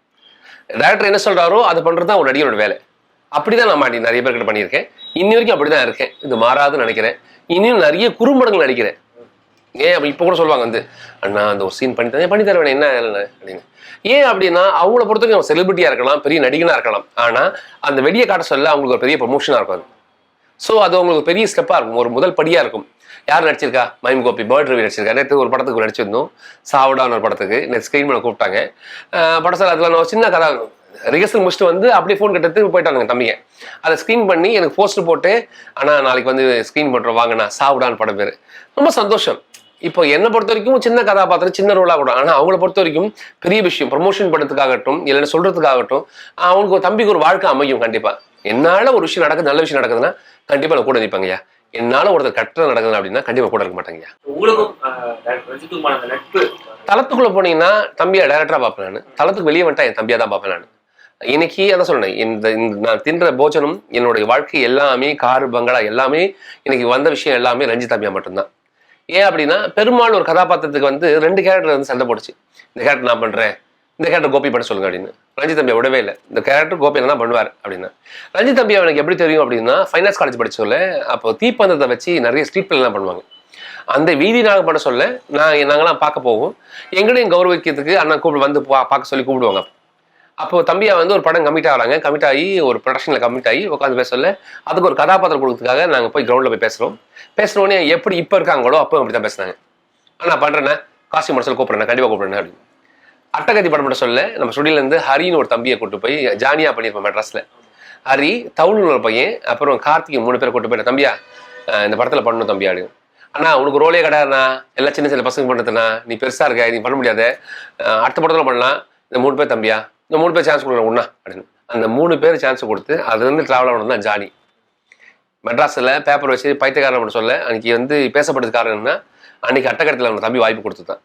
டேரக்டர் என்ன சொல்கிறாரோ அதை பண்ணுறது தான் ஒரு நடிகரோட வேலை. அப்படி தான் நான் நிறைய பேர்கிட்ட பண்ணியிருக்கேன். இன்னி வரைக்கும் அப்படி தான் இருக்கேன். இது மாறாதுன்னு நினைக்கிறேன். இன்னும் நிறைய குறும்படங்கள் நடிக்கிறேன். ஏன் அப்படி இப்போ கூட சொல்லுவாங்க வந்து, அண்ணா அந்த ஒரு சீன் பண்ணி தருவேன் என்ன அப்படின்னு. ஏன் அப்படின்னா, அவங்கள பொறுத்தவரைக்கும் அவங்க செலிபிரிட்டியா இருக்கலாம், பெரிய நடிகனா இருக்கலாம். ஆனா அந்த வெளியே காட்ட சொல்ல அவங்களுக்கு ஒரு பெரிய ப்ரொமோஷனா இருக்கும். ஸோ அது அவங்களுக்கு பெரிய ஸ்டெப்பா இருக்கும், ஒரு முதல் படியா இருக்கும். யார் நடிச்சிருக்கா, மைம் கோபி பேர்ட் ரவி நடிச்சிருக்கா. நேற்று ஒரு படத்துக்கு நடிச்சிருந்தோம், சாவுடான ஒரு படத்துக்கு. நேற்று ஸ்கிரீன் பண்ண கூப்பிட்டாங்க. படம் சார் அதில் நான் சின்ன கதை ரிஹர்சல் முடிச்சுட்டு வந்து அப்படியே ஃபோன் கட்டத்துக்கு போயிட்டாங்க தம்பிங்க. அதை ஸ்க்ரீன் பண்ணி எனக்கு போஸ்டர் போட்டு, ஆனால் நாளைக்கு வந்து ஸ்க்ரீன் பண்ணுறோம் வாங்கண்ணா, சாவுடான்னு படம் பேர். ரொம்ப சந்தோஷம். இப்போ என்னை பொறுத்த வரைக்கும் சின்ன கதாபாத்திரம், சின்ன ரோலாக கூட. ஆனால் அவங்கள பொறுத்த வரைக்கும் பெரிய விஷயம், ப்ரொமோஷன் பண்ணுறதுக்காகட்டும், இல்லைன்னா சொல்கிறதுக்காகட்டும், அவங்களுக்கு ஒரு தம்பிக்கு ஒரு வாழ்க்கை அமையும். கண்டிப்பாக என்னால் ஒரு விஷயம் நடக்குது, நல்ல விஷயம் நடக்குதுன்னா கண்டிப்பாக நான் கூட நிற்பேங்கய்யா. என்னால் ஒருத்தர் கஷ்டம் நடக்குது அப்படின்னா கண்டிப்பாக கூட இருக்க மாட்டேங்கய்யா. தளத்துக்குள்ளே போனீங்கன்னா தம்பியா டைரக்டராக பார்ப்பேன் நான். தளத்துக்கு வெளியே வந்துட்டா என் தம்பியாக தான் பார்ப்பேன் நான். இன்னைக்கு அதான் சொல்றேன், நான் தின்ற போஜனம், என்னுடைய வாழ்க்கை எல்லாமே, காரு பங்களா எல்லாமே, இன்னைக்கு வந்த விஷயம் எல்லாமே ரஞ்சித் அம்யா மட்டும்தான். ஏன் அப்படின்னா, பெரும்பாலும் ஒரு கதாபாத்திரத்துக்கு வந்து 2 கேரக்டர் வந்து சண்டை போடுச்சு. இந்த கேரக்டர் நான் பண்றேன், இந்த கேரக்டர் கோபி பண்ண சொல்லுங்க அப்படின்னு. ரஞ்சித் அம்யா விடவே இல்லை, இந்த கேரக்டர் கோபி தான் பண்ணுவார் அப்படின்னா. ரஞ்சித் அம்யா எனக்கு எப்படி தெரியும் அப்படின்னா, ஃபைனான்ஸ் காலேஜ் படிச்ச சொல்ல அப்போ தீப்பந்தத்தை வச்சு நிறைய ஸ்ட்ரீட் பிளே எல்லாம் பண்ணுவாங்க. அந்த வீதி நாங்கள் பண்ண சொல்ல நாங்களாம் பார்க்க போவோம். எங்களையும் கௌரவிக்கிறதுக்கு அண்ணா கூப்பிட்டு வந்து பார்க்க சொல்லி கூப்பிடுவாங்க. அப்போ தம்பியா வந்து ஒரு படம் கமிட் ஆகிறாங்க, கமிட் ஆகி ஒரு ப்ரொடக்ஷன்ல கமிட் ஆகி உட்காந்து பேச சொல்ல அதுக்கு ஒரு கதாபாத்திரம் கொடுக்கறதுக்காக நாங்கள் போய் கிரவுண்ட்ல போய் பேசுறோன்னே எப்படி இப்போ இருக்காங்களோ அப்போ அப்படி தான் பேசுனாங்க. நான் பண்றேன்னா காஸ்டியூம் பண்ண சொல்லி கூப்பிடுறேன், கண்டிப்பாக கூப்பிடுறேன் அப்படின்னு. அட்டகத்தி படம் பண்ண சொல்ல நம்ம ஸ்டுடியோலேருந்து ஹரின்னு ஒரு தம்பியை கூட்டு போய் ஜானியா பண்ணியிருப்போம் மெட்ராஸ்ல. ஹரி, தவுள்னு ஒரு பையன், அப்புறம் கார்த்திகை 3 பேரை கூட்டு போயிட்டேன். தம்பியா இந்த படத்தில் பண்ணணும் தம்பி அப்படின்னு. அண்ணா உனக்கு ரோலே கிடையாதுண்ணா, எல்லாம் சின்ன சின்ன பசங்க பண்ணுறதுண்ணா, நீ பெருசாக இருக்க, நீ பண்ண முடியாது, அடுத்த படத்தில் பண்ணலாம், இந்த 3 பேர் தம்பியா, இந்த 3 பேர் சான்ஸ் கொடுக்குறேன் ஒன்றா அப்படின்னு. அந்த 3 பேர் சான்ஸ் கொடுத்து அதுலேருந்து ட்ராவல் ஆகணும் தான் ஜானி. மெட்ராஸில் பேப்பர் வச்சு பைத்தியக்காரன் பண்ண சொல்ல அன்றைக்கி வந்து பேசப்பட்டது காரணம்னா அன்றைக்கி அட்டகடத்தில் அவங்க தம்பி வாய்ப்பு கொடுத்துதான்.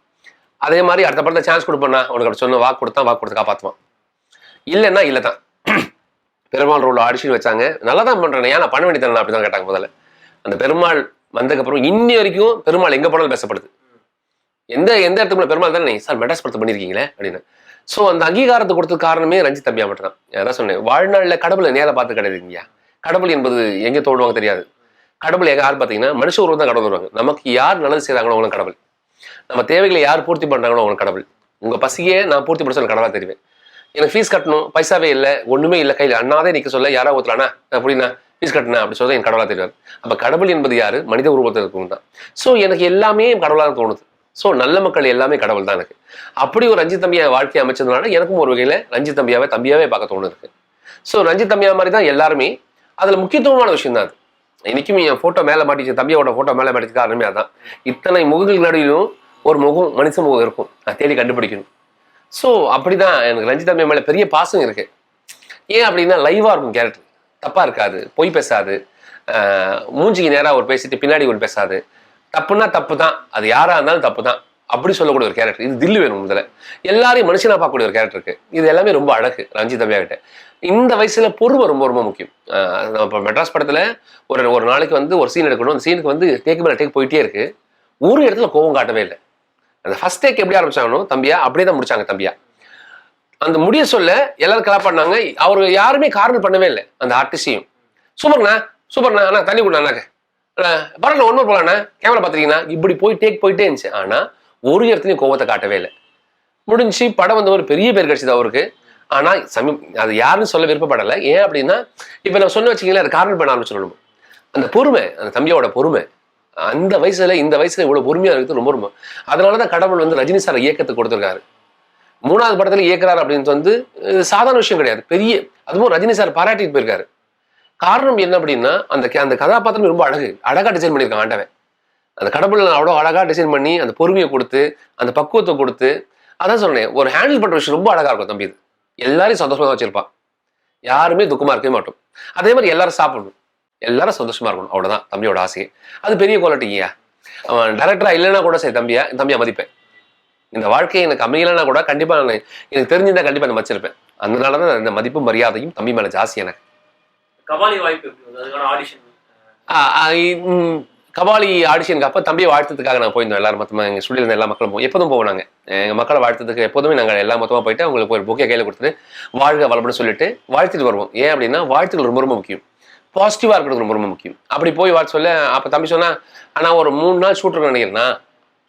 அதே மாதிரி அடுத்த படத்தில் சான்ஸ் கொடுப்பேன்னா உனக்கு அப்படி சொன்ன வாக்கு கொடுத்து காப்பாற்றுவான். இல்லைன்னா இல்லை தான். பெருமாள் ரோல் ஆடிஷன் வச்சாங்க, நல்லா தான் பண்ணுறேன், ஏன் நான் பண்ண வேண்டியதானே அப்படி தான் கேட்டாங்க முதல்ல. அந்த பெருமாள் வந்ததுக்கப்புறம் இன்னி வரைக்கும் பெருமாள் எங்கே போனாலும் பேசப்படுது. எந்த இடத்துக்குள்ள பெருமாள் தானே சார் மெட்ராஸ் படத்தை பண்ணியிருக்கீங்களே அப்படின்னு. ஸோ அந்த அங்கீகாரத்தை கொடுத்தது காரணமே ரஞ்சித் அம்யா மட்டும் தான். அதான் சொன்னேன், வாழ்நாளில் கடவுளை நேராக பார்த்து கிடையாதுங்கய்யா. கடவுள் என்பது எங்கே தோடுவாங்க தெரியாது. கடவுள் யார் பார்த்தீங்கன்னா மனுஷ உருவம் தான் கடவுள் வருவாங்க. நமக்கு யார் நல்லது செய்கிறாங்களோ அவங்களும் கடவுள். நம்ம தேவைகளை யார் பூர்த்தி பண்ணுறாங்களோ அவங்களுக்கு கடவுள். உங்கள் பசியே நான் பூர்த்தி பண்ண சொல்ல கடவுளாக தெரிவேன். எனக்கு ஃபீஸ் கட்டணும், பைசாவே இல்லை, ஒன்றுமே இல்லை கையில், அண்ணாதே நிற்க சொல்ல யாராவது ஊற்றலானா அப்படின்னா ஃபீஸ் கட்டினா அப்படி சொல்ல என் கடவுளாக தெரியாது. அப்போ கடவுள் என்பது யார்? மனித உருவத்தில் இருக்கவங்க தான். ஸோ எனக்கு எல்லாமே கடவுளாக தோணுது. ஸோ நல்ல மக்கள் எல்லாமே கடவுள் தான் எனக்கு. அப்படி ஒரு ரஞ்சித் அம்யா வாழ்க்கையை அமைச்சதுனால எனக்கும் ஒரு வகையில் ரஞ்சித் தம்பியாவே பார்க்க தோணுது. ஸோ ரஞ்சித் தம்பியா மாதிரி தான் எல்லாருமே. அதில் முக்கியத்துவமான விஷயம் தான் அது. இன்னைக்கும் என் ஃபோட்டோ மேலே மாட்டிச்சு, தம்பியோட ஃபோட்டோ மேலே மாட்டிச்சு காரணமே அதான். இத்தனை முகங்கள் நடுவிலும் ஒரு முகம், மனுஷ முகம் இருக்கும், நான் தேடி கண்டுபிடிக்கணும். ஸோ அப்படிதான் எனக்கு ரஞ்சித் அம்யா மேலே பெரிய பாசம் இருக்கு. ஏன் அப்படின்னா லைவாக இருக்கும் கேரக்டர், தப்பாக இருக்காது, பொய் பேசாது, மூஞ்சிக்கு நேராக ஒரு பேசிட்டு பின்னாடி ஒரு பேசாது. தப்புன்னா தப்பு தான், அது யாராக இருந்தாலும் தப்பு தான் அப்படி சொல்லக்கூடிய ஒரு கேரக்டர். இது தில்லு வேணும் முதல்ல, எல்லாரையும் மனுஷனாக பார்க்கக்கூடிய ஒரு கேரக்டர் இருக்கு. இது எல்லாமே ரொம்ப அழகு ரஞ்சித் அம்யா கிட்ட. இந்த வயசுல பொறுமை ரொம்ப ரொம்ப முக்கியம். இப்போ மெட்ராஸ் படத்துல ஒரு நாளைக்கு வந்து ஒரு சீன் எடுக்கணும், அந்த சீனுக்கு வந்து டேக் மேல டேக் போயிட்டே இருக்கு, ஒரு இடத்துல கோவம் காட்டவே இல்லை. அந்த ஃபர்ஸ்ட் டேக் எப்படி ஆரம்பிச்சாங்கன்னு தம்பியா அப்படியே தான் முடிச்சாங்க. தம்பியா அந்த முடிய சொல்ல எல்லாரும் கிளாப் பண்ணாங்க, அவர் யாருமே காரணம் பண்ணவே இல்லை. அந்த ஆர்டிஸ்டையும் சூப்பர்ண்ணா அண்ணா தண்ணி கொடுண்ணாக்க பரவாயில்ல ஒன்றும் போகலாண்ணா கேமரா பார்த்துருக்கீங்கன்னா இப்படி போயிட்டே இருந்துச்சு. ஆனா ஒரு இடத்துலையும் கோவத்தை காட்டவே இல்லை. முடிஞ்சு படம் வந்து ஒரு பெரிய பேர் கிடைச்சது அவருக்கு. ஆனா அது யாருன்னு சொல்ல விருப்பப்படலை. ஏன் அப்படின்னா இப்ப நான் சொன்ன வச்சிங்களேன், அது காரணம் பண்ண ஆரம்பிச்சிடணும். அந்த பொறுமை, அந்த தம்பியோட பொறுமை, அந்த வயசுல இந்த வயசுல இவ்வளவு பொறுமையா இருக்குது ரொம்ப ரொம்ப. அதனாலதான் கடவுள் வந்து ரஜினி சார் இயக்கத்துக்கு கொடுத்துருக்காரு. 3வது படத்துல இயக்குறாரு அப்படின்னு வந்து சாதாரண விஷயம் கிடையாது, பெரிய. அதுவும் ரஜினி சார் பாராட்டிட்டு போயிருக்காரு. காரணம் என்ன அப்படின்னா அந்த கதாபாத்திரம் ரொம்ப அழகா டிசைன் பண்ணியிருக்காங்க ஆண்டவன். அந்த கடவுள் அவ்வளோ அழகா டிசைன் பண்ணி அந்த பொறுமையை கொடுத்து அந்த பக்குவத்தை கொடுத்து, அதான் சொன்னேன், ஒரு ஹேண்டில் பண்ற விஷயம் ரொம்ப அழகா இருக்கும் தம்பி. இது எல்லாரையும் சந்தோஷமா வச்சிருப்பான், யாருமே துக்கமா இருக்கவே மாட்டோம். அதே மாதிரி எல்லாரும் சாப்பிடணும், எல்லாரும் சந்தோஷமா இருக்கணும், அவ்வளவுதான் தம்பியோட ஆசையே. அது பெரிய குவாலிட்டிங்கய்யா. அவன் டைரக்டரா இல்லைன்னா கூட சரி தம்பியா மதிப்பேன். இந்த வாழ்க்கையை எனக்கு அமையலைன்னா கூட கண்டிப்பா எனக்கு தெரிஞ்சிருந்தா கண்டிப்பா நான் வச்சிருப்பேன். அதனாலதான் இந்த மதிப்பு மரியாதையும் தம்பி மேல ஜாஸ்தி எனக்கு. கபாலி வாய்ப்பு ஆடிஷன், கபாலி ஆடிஷனுக்கு அப்போ தம்பியை வாழ்த்ததுக்காக நாங்கள் போயிருந்தோம். எல்லாரும் மொத்தமாக எங்கள் ஸ்டுடியோவில் எல்லா மக்களும் போவோம், எப்போதும் போவோம். நாங்கள் எங்கள் மக்களை வாழ்த்ததுக்கு எப்போதுமே நாங்கள் எல்லா மொத்தமாக போயிட்டு அவங்களுக்கு ஒரு பொக்கே கையில் கொடுத்துட்டு வாழ்க வளப்படும் சொல்லிட்டு வாழ்த்துட்டு வருவோம். ஏன் அப்படின்னா வாழ்த்துக்கள் ரொம்ப ரொம்ப முக்கியம், பாசிட்டிவாக இருக்கிறது ரொம்ப ரொம்ப முக்கியம். அப்படி போய் வாழ்த்து சொல்ல அப்போ தம்பி சொன்னா, ஆனால் ஒரு 3 நாள் ஷூட்டர் நினைக்கிறேன்னா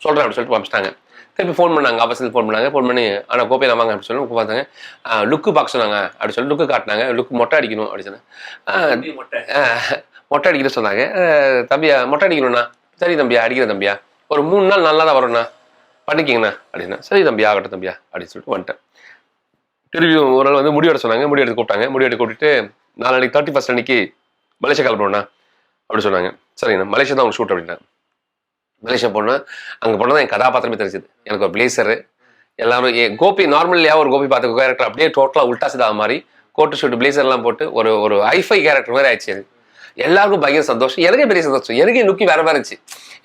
சொல்கிறேன் அப்படின்னு சொல்லிட்டு அனுப்பிச்சிட்டாங்க. திருப்பி ஃபோன் பண்ணாங்க, அவசரத்தில் ஃபோன் பண்ணி ஆனால் கோப்பையில் வாங்க அப்படின்னு சொல்லி பார்த்தாங்க. லுக்கு பார்க்க சொன்னாங்க அப்படி சொல்லி லுக்கு காட்டினாங்க. லுக்கு மொட்டை அடிக்கணும் அப்படி சொன்னேன். மொட்டை அடிக்கிற சொன்னாங்க. தம்பியா மொட்டை அடிக்கணும்ண்ணா, சரி தம்பியா அடிக்கிறேன் தம்பியா, ஒரு 3 நாள் நல்லா தான் வரும்ண்ணா, பண்ணிக்கிங்கண்ணா அப்படின்னா. சரி தம்பியா ஆகட்டும் தம்பியா அப்படின்னு சொல்லிட்டு வந்துட்டேன். திரும்பி ஒரு நாள் வந்து முடிவெடுக்க சொன்னாங்க, முடிவெடுத்து கூப்பிட்டாங்க. முடிவெடுத்து கூப்பிட்டு நாளைக்கு 31 அன்னைக்கு மலேசியா கிளம்பணும்ண்ணா அப்படி சொன்னாங்க. சரிங்கண்ணா, மலேசியா தான் அவங்க ஷூட் அப்படின்னா. மலேசியா போனேன். அங்கே போனால் தான் என் கதாபாத்திரமே தெரிஞ்சுது. எனக்கு ஒரு பிளேசரு, எல்லாரும் கோபி நார்மல்லையா ஒரு கோபி பார்த்த கேரக்டர் அப்படியே டோட்டலாக உல்டா சிதா மாதிரி கோட்டு ஷூட்டு பிளேசர்லாம் போட்டு ஒரு ஹைஃபை கேரக்டர் மாதிரி ஆயிடுச்சு. அது எல்லாருக்கும் பயங்கர சந்தோஷம், எனக்கே பெரிய சந்தோஷம். எனக்கே லுக்கி வேற இருந்துச்சு.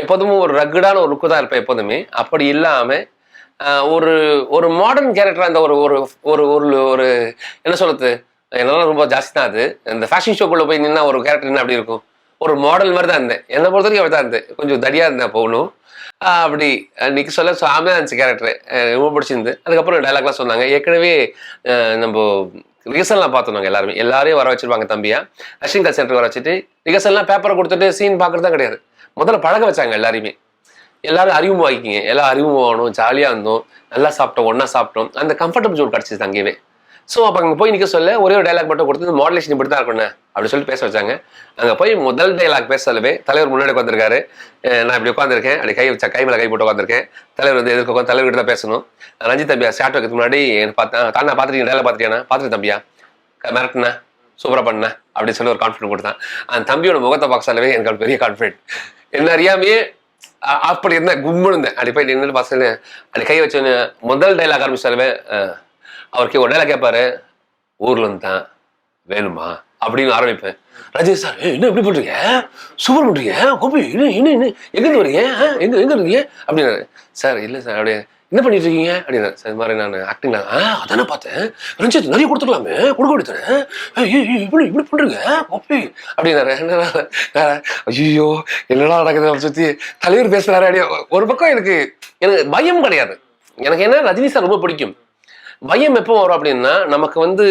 எப்போதுமே ஒரு ரக்குடான ஒரு லுக்கு தான் இருப்பேன் எப்போதுமே. அப்படி இல்லாமல் ஒரு ஒரு மாடர்ன் கேரக்டரா இந்த ஒரு ஒரு ஒரு ஒரு ஒரு என்ன சொல்றது, என்னெல்லாம் ரொம்ப ஜாஸ்தி தான் அது. இந்த ஃபேஷன் ஷோக்குள்ள போய் நின்னா ஒரு கேரக்டர் என்ன அப்படி இருக்கும், ஒரு மாடல் மாதிரி தான் இருந்தேன். என்னை பொறுத்த வரைக்கும் அப்படி தான் இருந்தேன், கொஞ்சம் தடியா இருந்தேன் போகணும். அப்படி இன்னைக்கு சொல்ல சாமியா இருந்துச்சு கேரக்டர், ரொம்ப பிடிச்சிருந்து. அதுக்கப்புறம் டைலாக்லாம் சொன்னாங்க. ஏற்கனவே நம்ம ரிஹர்சல்லாம் பார்த்தோம் நாங்கள் எல்லாரையும் வர வச்சிருப்பாங்க தம்பியா, ரஷ்யன் சென்டர் வர வச்சுட்டு ரிஹர்சல்லாம் பேப்பரை கொடுத்துட்டு சீன் பார்க்கறது தான் கிடையாது. முதல்ல பழக வச்சாங்க எல்லாரையுமே. எல்லாரும் அறிமுகமாக்கிங்க, எல்லாம் அறிமுகமாகணும், ஜாலியாக இருந்தோம், நல்லா சாப்பிட்டோம், ஒன்றா சாப்பிட்டோம். அந்த கம்ஃபர்டபுள் ஜோன் கிடச்சிது அங்கேயே. ஸோ அப்போ அங்கே போய் நிற்க சொல்ல ஒரே ஒரு டைலாக் மட்டும் கொடுத்து மாடுலேஷன் இப்படி தான் இருக்கணும் அப்படி சொல்லிட்டு பேச வச்சாங்க. அங்கே போய் முதல் டைலாக் பேச சொல்லவே தலைவர் முன்னாடி உட்காந்துருக்காரு, நான் இப்படி உட்காந்துருக்கேன், அப்படி கை மேலே கை போட்டு உட்காந்துருக்கேன். தலைவர் வந்து எதிர்க்க உட்காந்து தலைவர் கிட்ட தான் பேசணும். ரஞ்சித் தம்பியா ஸ்டார்ட் வைக்கிறதுக்கு முன்னாடி என்ன பார்த்தேன், தானே பார்த்துட்டீங்க, டைலாக் பார்த்துட்டியாண்ணா, பார்த்துட்டு தம்பியா மிரட்டுண்ணா, சூப்பராக பண்ண அப்படின்னு சொல்லி ஒரு கான்ஃபிடென்ட் கொடுத்தான். அந்த தம்பியோட முகத்தை பார்க்க சொல்லவே எனக்கு பெரிய கான்ஃபிடென்ட். என்ன அறியாமையே அப்படி இருந்தேன், கும்முன்னு இருந்தேன். அப்படி போய் நின்று பசங்க அப்படி கை வச்சோன்னு முதல் டைலாக் ஆரம்பிச்சாலுமே அவருக்கு ஒரு டைலாக் கேட்பாரு, ஊர்ல இருந்து தான் வேணுமா அப்படின்னு ஆரம்பிப்பேன். ரஜினி சார் என்ன எப்படி பண்றீங்க, சூப்பர் பண்றீங்க, கோபி என்ன எங்கிருந்து வரீங்க, எங்க இருக்கீங்க அப்படின்னாரு. சார் இல்லை சார் அப்படியே என்ன பண்ணிட்டு இருக்கீங்க அப்படின்னா, சார் இது மாதிரி நான் ஆக்டிங் அதானே பார்த்தேன், ரஞ்சித் நிறைய கொடுத்துக்கலாமே, கொடுக்க கொடுத்தேன், இப்படி இப்படி பண்றீங்க கோபி அப்படின்னாரு. ஐயோ என்னடா நடக்குது சுத்தி தலைவர் பேசுறாரு அப்படியே. ஒரு பக்கம் எனக்கு பயம் கிடையாது, எனக்கு என்ன ரஜினி சார் ரொம்ப பிடிக்கும். பயம் எப்போ வரும் அப்படின்னா நமக்கு வந்து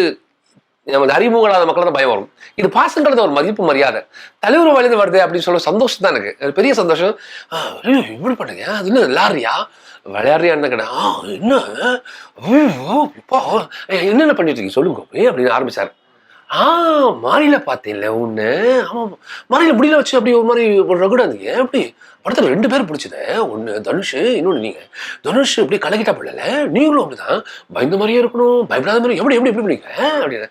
நமக்கு அறிமுகலாத மக்கள் தான் பயம் வரும். இது பாசங்கிறது ஒரு மதிப்பு மரியாதை, தலைவர் வழிந்து வருது அப்படின்னு சொல்ல சந்தோஷம் தான் எனக்கு, பெரிய சந்தோஷம். இப்படி பண்ணுங்க, அது இன்னும் விளையாடுறியா விளையாடுறியான்னு தான் கேட்டேன். என்ன இப்போ என்னென்ன பண்ணிட்டு இருக்கீங்க சொல்லுங்க அப்படின்னு ஆரம்பிச்சாரு. மாறியில பார்த்தேன்ல ஒண்ணு, ஆமா மாறியில முடியல வச்சு அப்படி ஒரு மாதிரி ஒரு ரகுடா இருந்தீங்க, அப்படி படத்துல 2 பேர் பிடிச்சத, ஒண்ணு தனுஷ், இன்னொன்னு நீங்க. தனுஷ் இப்படி கலக்கிட்டா பிள்ளல, நீங்களும் அப்படிதான் பயந்த மாதிரியே இருக்கணும், பயப்படாத மாதிரி எப்படி எப்படி எப்படி பண்ணீங்க அப்படின்னு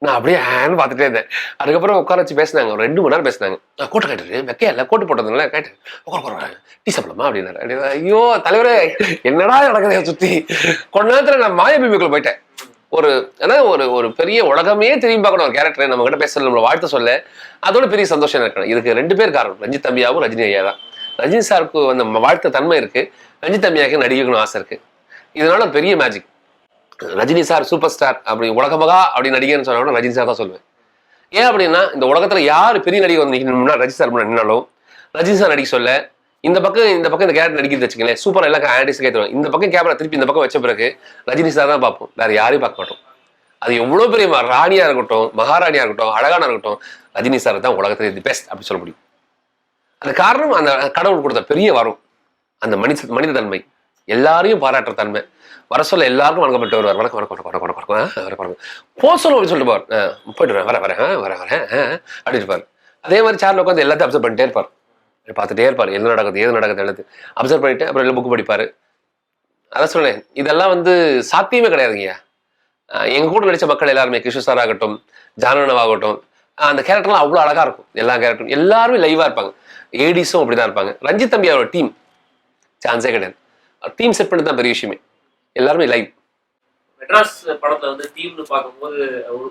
நான் அப்படியே ஹேன்னு பார்த்துட்டே இருந்தேன். அதுக்கப்புறம் உட்கார வச்சு பேசினாங்க, ஒரு 2 மணி நேரம் பேசினாங்க. கோட்டை கேட்டுரு வெக்கையா இல்லை, கோட்டு போட்டதுனால கேட்டு உட்கார டீ சாப்பிடலாமா அப்படின்னாரு. ஐயோ தலைவரே என்னடா நடக்குது சுத்தி. கொஞ்ச நேரத்துல நான் மாயபூமிக்குள்ள போயிட்டேன். ஒரு ஒரு ஒரு பெரிய உலகமே திரும்பி பார்க்கணும் ஒரு கேரக்டர் நம்ம கிட்ட பேசல, நம்மளை வாழ்த்து சொல்ல, அதோட பெரிய சந்தோஷம் இருக்கணும். இதுக்கு 2 பேர் காரணம், ரஞ்சித் தம்பியாவும் ரஜினி ஐயா தான். ரஜினி சாருக்கு அந்த வாழ்த்த தன்மை இருக்கு, ரஞ்சித் தம்பியாவுக்கு நடிக்கணும்னு ஆசை இருக்கு. இதனால பெரிய magic. Rajini sir super star அப்படி உலகமகா அப்படி நடிகர்னு சொன்னா ரஜினி சார் தான் சொல்லுவேன். ஏன் அப்படின்னா இந்த உலகத்துல யாரு பெரிய நடிகர் வந்து நிற்கணும்னா ரஜினி சார் முன்னாடி நின்னாலும் ரஜினி சார் நடிக்க சொல்ல, இந்த பக்கம் இந்த கேரக்டர் நடிக்கிறது வச்சுக்கலேன், சூப்பர் எல்லாம் ஆர்டிஸ்ட் கேட்டுருவோம். இந்த பக்கம் கேமரா திருப்பி இந்த பக்கம் வச்ச பிறகு ரஜினி சார் தான் பார்ப்போம், வேற யாரையும் பார்க்க மாட்டோம். அது எவ்வளவு பெரிய ராணியா இருக்கட்டும், மகாராணியா இருக்கட்டும், அழகான இருக்கட்டும், ரஜினி சார் தான் உலகத்துல தி பெஸ்ட் அப்படி சொல்ல முடியும். அந்த காரணம் அந்த கடவுள் கொடுத்த பெரிய வரும், அந்த மனித தன்மை, எல்லாரையும் பாராட்டுற தன்மை. வர சொல்ல எல்லாருக்கும் வணக்கப்பட்டு வருவார், வணக்கம் வணக்கம் வணக்கம் வணக்கம் வணக்கம் போ சொல்லும் அப்படின்னு சொல்லிட்டு போவார். போயிட்டு வரேன் அப்படி இருப்பார். அதே மாதிரி சேர்ல உட்காந்து எல்லாத்தையும் அப்சர்வ் பண்ணிட்டே இருப்பார், பார்த்துட்டே இருப்பார், என்ன நடக்குது ஏது நடக்குது எல்லாத்தையும் அப்சர்வ் பண்ணிட்டு அப்புறம் எல்லாம் புக்கு படிப்பாரு. அதான் சொன்னேன், இதெல்லாம் வந்து சாத்தியமே கிடையாதுங்கய்யா. எங்க கூட நடிச்ச மக்கள் எல்லாருமே, கிஷோர் சார் ஆகட்டும், ஜானனவாகட்டும், அந்த கேரக்டர்லாம் அவ்வளோ அழகா இருக்கும். எல்லா கேரக்டரும் எல்லாருமே லைவா இருப்பாங்க, ஏடிஸும் அப்படிதான் இருப்பாங்க. ரஞ்சித் தம்பி அவரோட டீம் சான்ஸே கிடையாது, டீம் செட் பண்ணி தான் பெரிய விஷயமே, எல்லாருமே லைவ். மெட்ராஸ் படத்துல வந்து டீம்னு பார்க்கும்போது ஒரு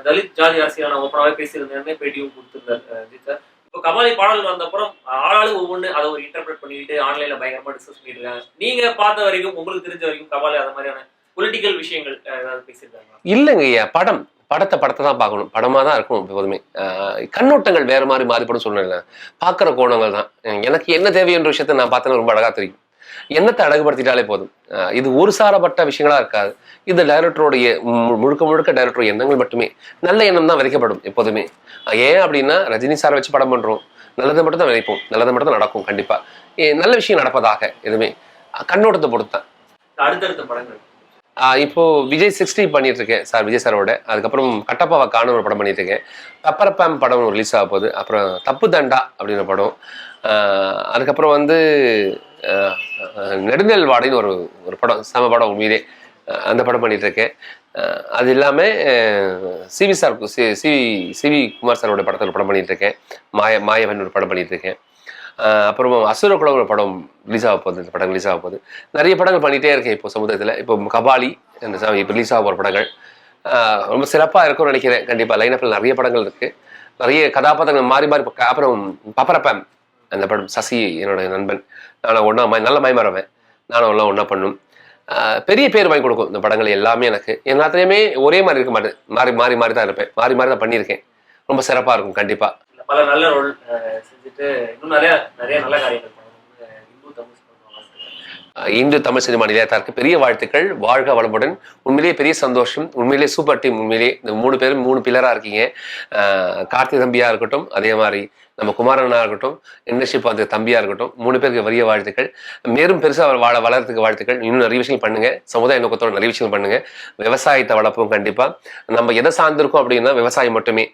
தலித் ஜாதி அரசியலான ஓப்பனாவே பேசியிருந்தேன்னு பேட்டியும் கொடுத்துருந்தாரு ஜித் சார். இப்போ கபாலி பாடல் வந்த அப்புறம் ஆளாளு ஒவ்வொன்று அதை ஒரு இன்டர்பிரேட் பண்ணிட்டு ஆன்லைன்ல பயங்கரமா டிஸ்கஸ் பண்ணிட்டு இருக்காங்க. நீங்க பார்த்த வரைக்கும், உங்களுக்கு தெரிஞ்ச வரைக்கும் கபாலி அந்த மாதிரியான பொலிட்டிக்கல் விஷயங்கள் ஏதாவது பேசியிருக்காங்க? இல்லைங்க ஐயா, படத்தை தான் பார்க்கணும், படமா தான் இருக்கும் எப்போதுமே. கண்ணோட்டங்கள் வேற மாதிரி மாறிப்படும் சூழ்நிலை, பார்க்குற கோணங்கள் தான். எனக்கு என்ன தேவைன்ற விஷயத்த நான் பார்த்தேன்னு ரொம்ப அழகா தெரியும். எண்ணத்தை அழகுபடுத்திட்டாலே போதும். இது ஒரு சாரப்பட்ட விஷயங்களா இருக்காது, இது டைரக்டருடைய முழுக்க டைரக்டர் எண்ணங்கள் மட்டுமே. நல்ல எண்ணம் தான் விதைக்கப்படும் எப்போதுமே. ஏன் அப்படின்னா ரஜினி சாரை வச்சு படம் பண்றோம், நல்லதை மட்டும் தான் விதைப்போம், நல்லதை மட்டும் தான் நடக்கும். கண்டிப்பா நல்ல விஷயம் நடப்பதாக எதுவுமே கண்ணோட்டத்தை பொறுத்தான். அடுத்தடுத்த படங்கள் இப்போ விஜய் 60 பண்ணிட்டு இருக்கேன் சார், விஜய் சாரோட. அதுக்கப்புறம் கட்டப்பாவை காணும் ஒரு படம் பண்ணிட்டு இருக்கேன். பெப்பரப்பம் படம் ரிலீஸ் ஆக போகுது. அப்புறம் தப்பு தண்டா அப்படின்ற படம். அதுக்கப்புறம் வந்து நெடுநெல் வாடைன்னு ஒரு படம், சம படம் உண்மையிலே, அந்த படம் பண்ணிட்டு இருக்கேன். அது இல்லாமல் சிவி குமார் சாரோட படத்தில் ஒரு படம் பண்ணிட்டு இருக்கேன், மாயவன் ஒரு படம் பண்ணிட்டு இருக்கேன். அப்புறம் அசுரகுலம் ஒரு படம் ரிலீஸ் ஆக போகுது, இந்த படம் ரிலீஸ் ஆக போகுது. நிறைய படங்கள் பண்ணிகிட்டே இருக்கேன் இப்போ சமுதாயத்தில். இப்போ கபாலி இப்போ ரிலீஸ் ஆக போகிற படங்கள் ரொம்ப சிறப்பாக இருக்கும்னு நினைக்கிறேன். கண்டிப்பாக லைனப்பில் நிறைய படங்கள் இருக்குது, நிறைய கதாபாத்திரங்கள் மாறி மாறி. அப்புறம் பப்பரப்பம் அந்த படம், சசி என்னோட நண்பன், நான் ஒன்றா நல்ல மயமாறுவேன், நானும் எல்லாம் ஒன்றா பண்ணும். பெரிய பேர் வாங்கி கொடுக்கும் இந்த படங்கள் எல்லாமே. எனக்கு எல்லாத்துலேயுமே ஒரே மாதிரி இருக்க மாட்டேன், மாறி மாறி மாறி தான் இருப்பேன், மாறி மாறி தான் பண்ணியிருக்கேன். ரொம்ப சிறப்பாக இருக்கும் கண்டிப்பாக. பல நல்ல ரோல் செஞ்சுட்டு இன்னும் நிறைய நிறைய நல்ல காரியங்கள் பண்ணணும். இந்து தமிழ் சினிமா நிலையத்தாருக்கு பெரிய வாழ்த்துக்கள். வாழ்க வளமுடன். உண்மையிலேயே பெரிய சந்தோஷம். உண்மையிலேயே சூப்பர் டீம். உண்மையிலேயே இந்த 3 பேரும் 3 பில்லராக இருக்கீங்க. கார்த்தி தம்பியாக இருக்கட்டும், அதே மாதிரி நம்ம குமாரனா இருக்கட்டும், இண்டஸ்ட்ரி பார்த்து தம்பியாக இருக்கட்டும், 3 பேருக்கு பெரிய வாழ்த்துக்கள். மேலும் பெருசாக வளர்றதுக்கு வாழ்த்துக்கள். இன்னும் நிறைய விஷயங்கள் பண்ணுங்க. சமுதாய நோக்கத்தோட நிறைய விஷயங்கள் பண்ணுங்க. விவசாயத்தை வளர்ப்போம் கண்டிப்பாக. நம்ம எதை சார்ந்திருக்கோம் அப்படின்னா விவசாயம் மட்டுமே.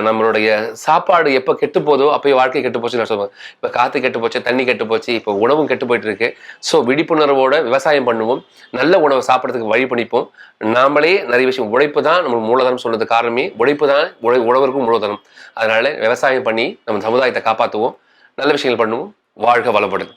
நம்மளுடைய சாப்பாடு எப்போ கெட்டு போதோ அப்போ வாழ்க்கை கெட்டு போச்சுன்னு நான் சொல்லுவேன். இப்போ காற்று கெட்டு போச்சு, தண்ணி கெட்டு போச்சு, இப்போ உணவும் கெட்டு போயிட்டு இருக்கு. ஸோ விழிப்புணர்வோட விவசாயம் பண்ணுவோம். நல்ல உணவை சாப்பிட்றதுக்கு வழி பண்ணிப்போம். நாமளே நிறைய விஷயம், உழைப்பு தான் நம்ம மூலதனம் சொல்றது காரணமே. உழைப்பு தான் உழவருக்கும் மூலதனம். அதனால விவசாயம் பண்ணி நம்ம சமுதாயத்தை காப்பாற்றுவோம். நல்ல விஷயங்கள் பண்ணுவோம். வாழ்க வளமுடன்.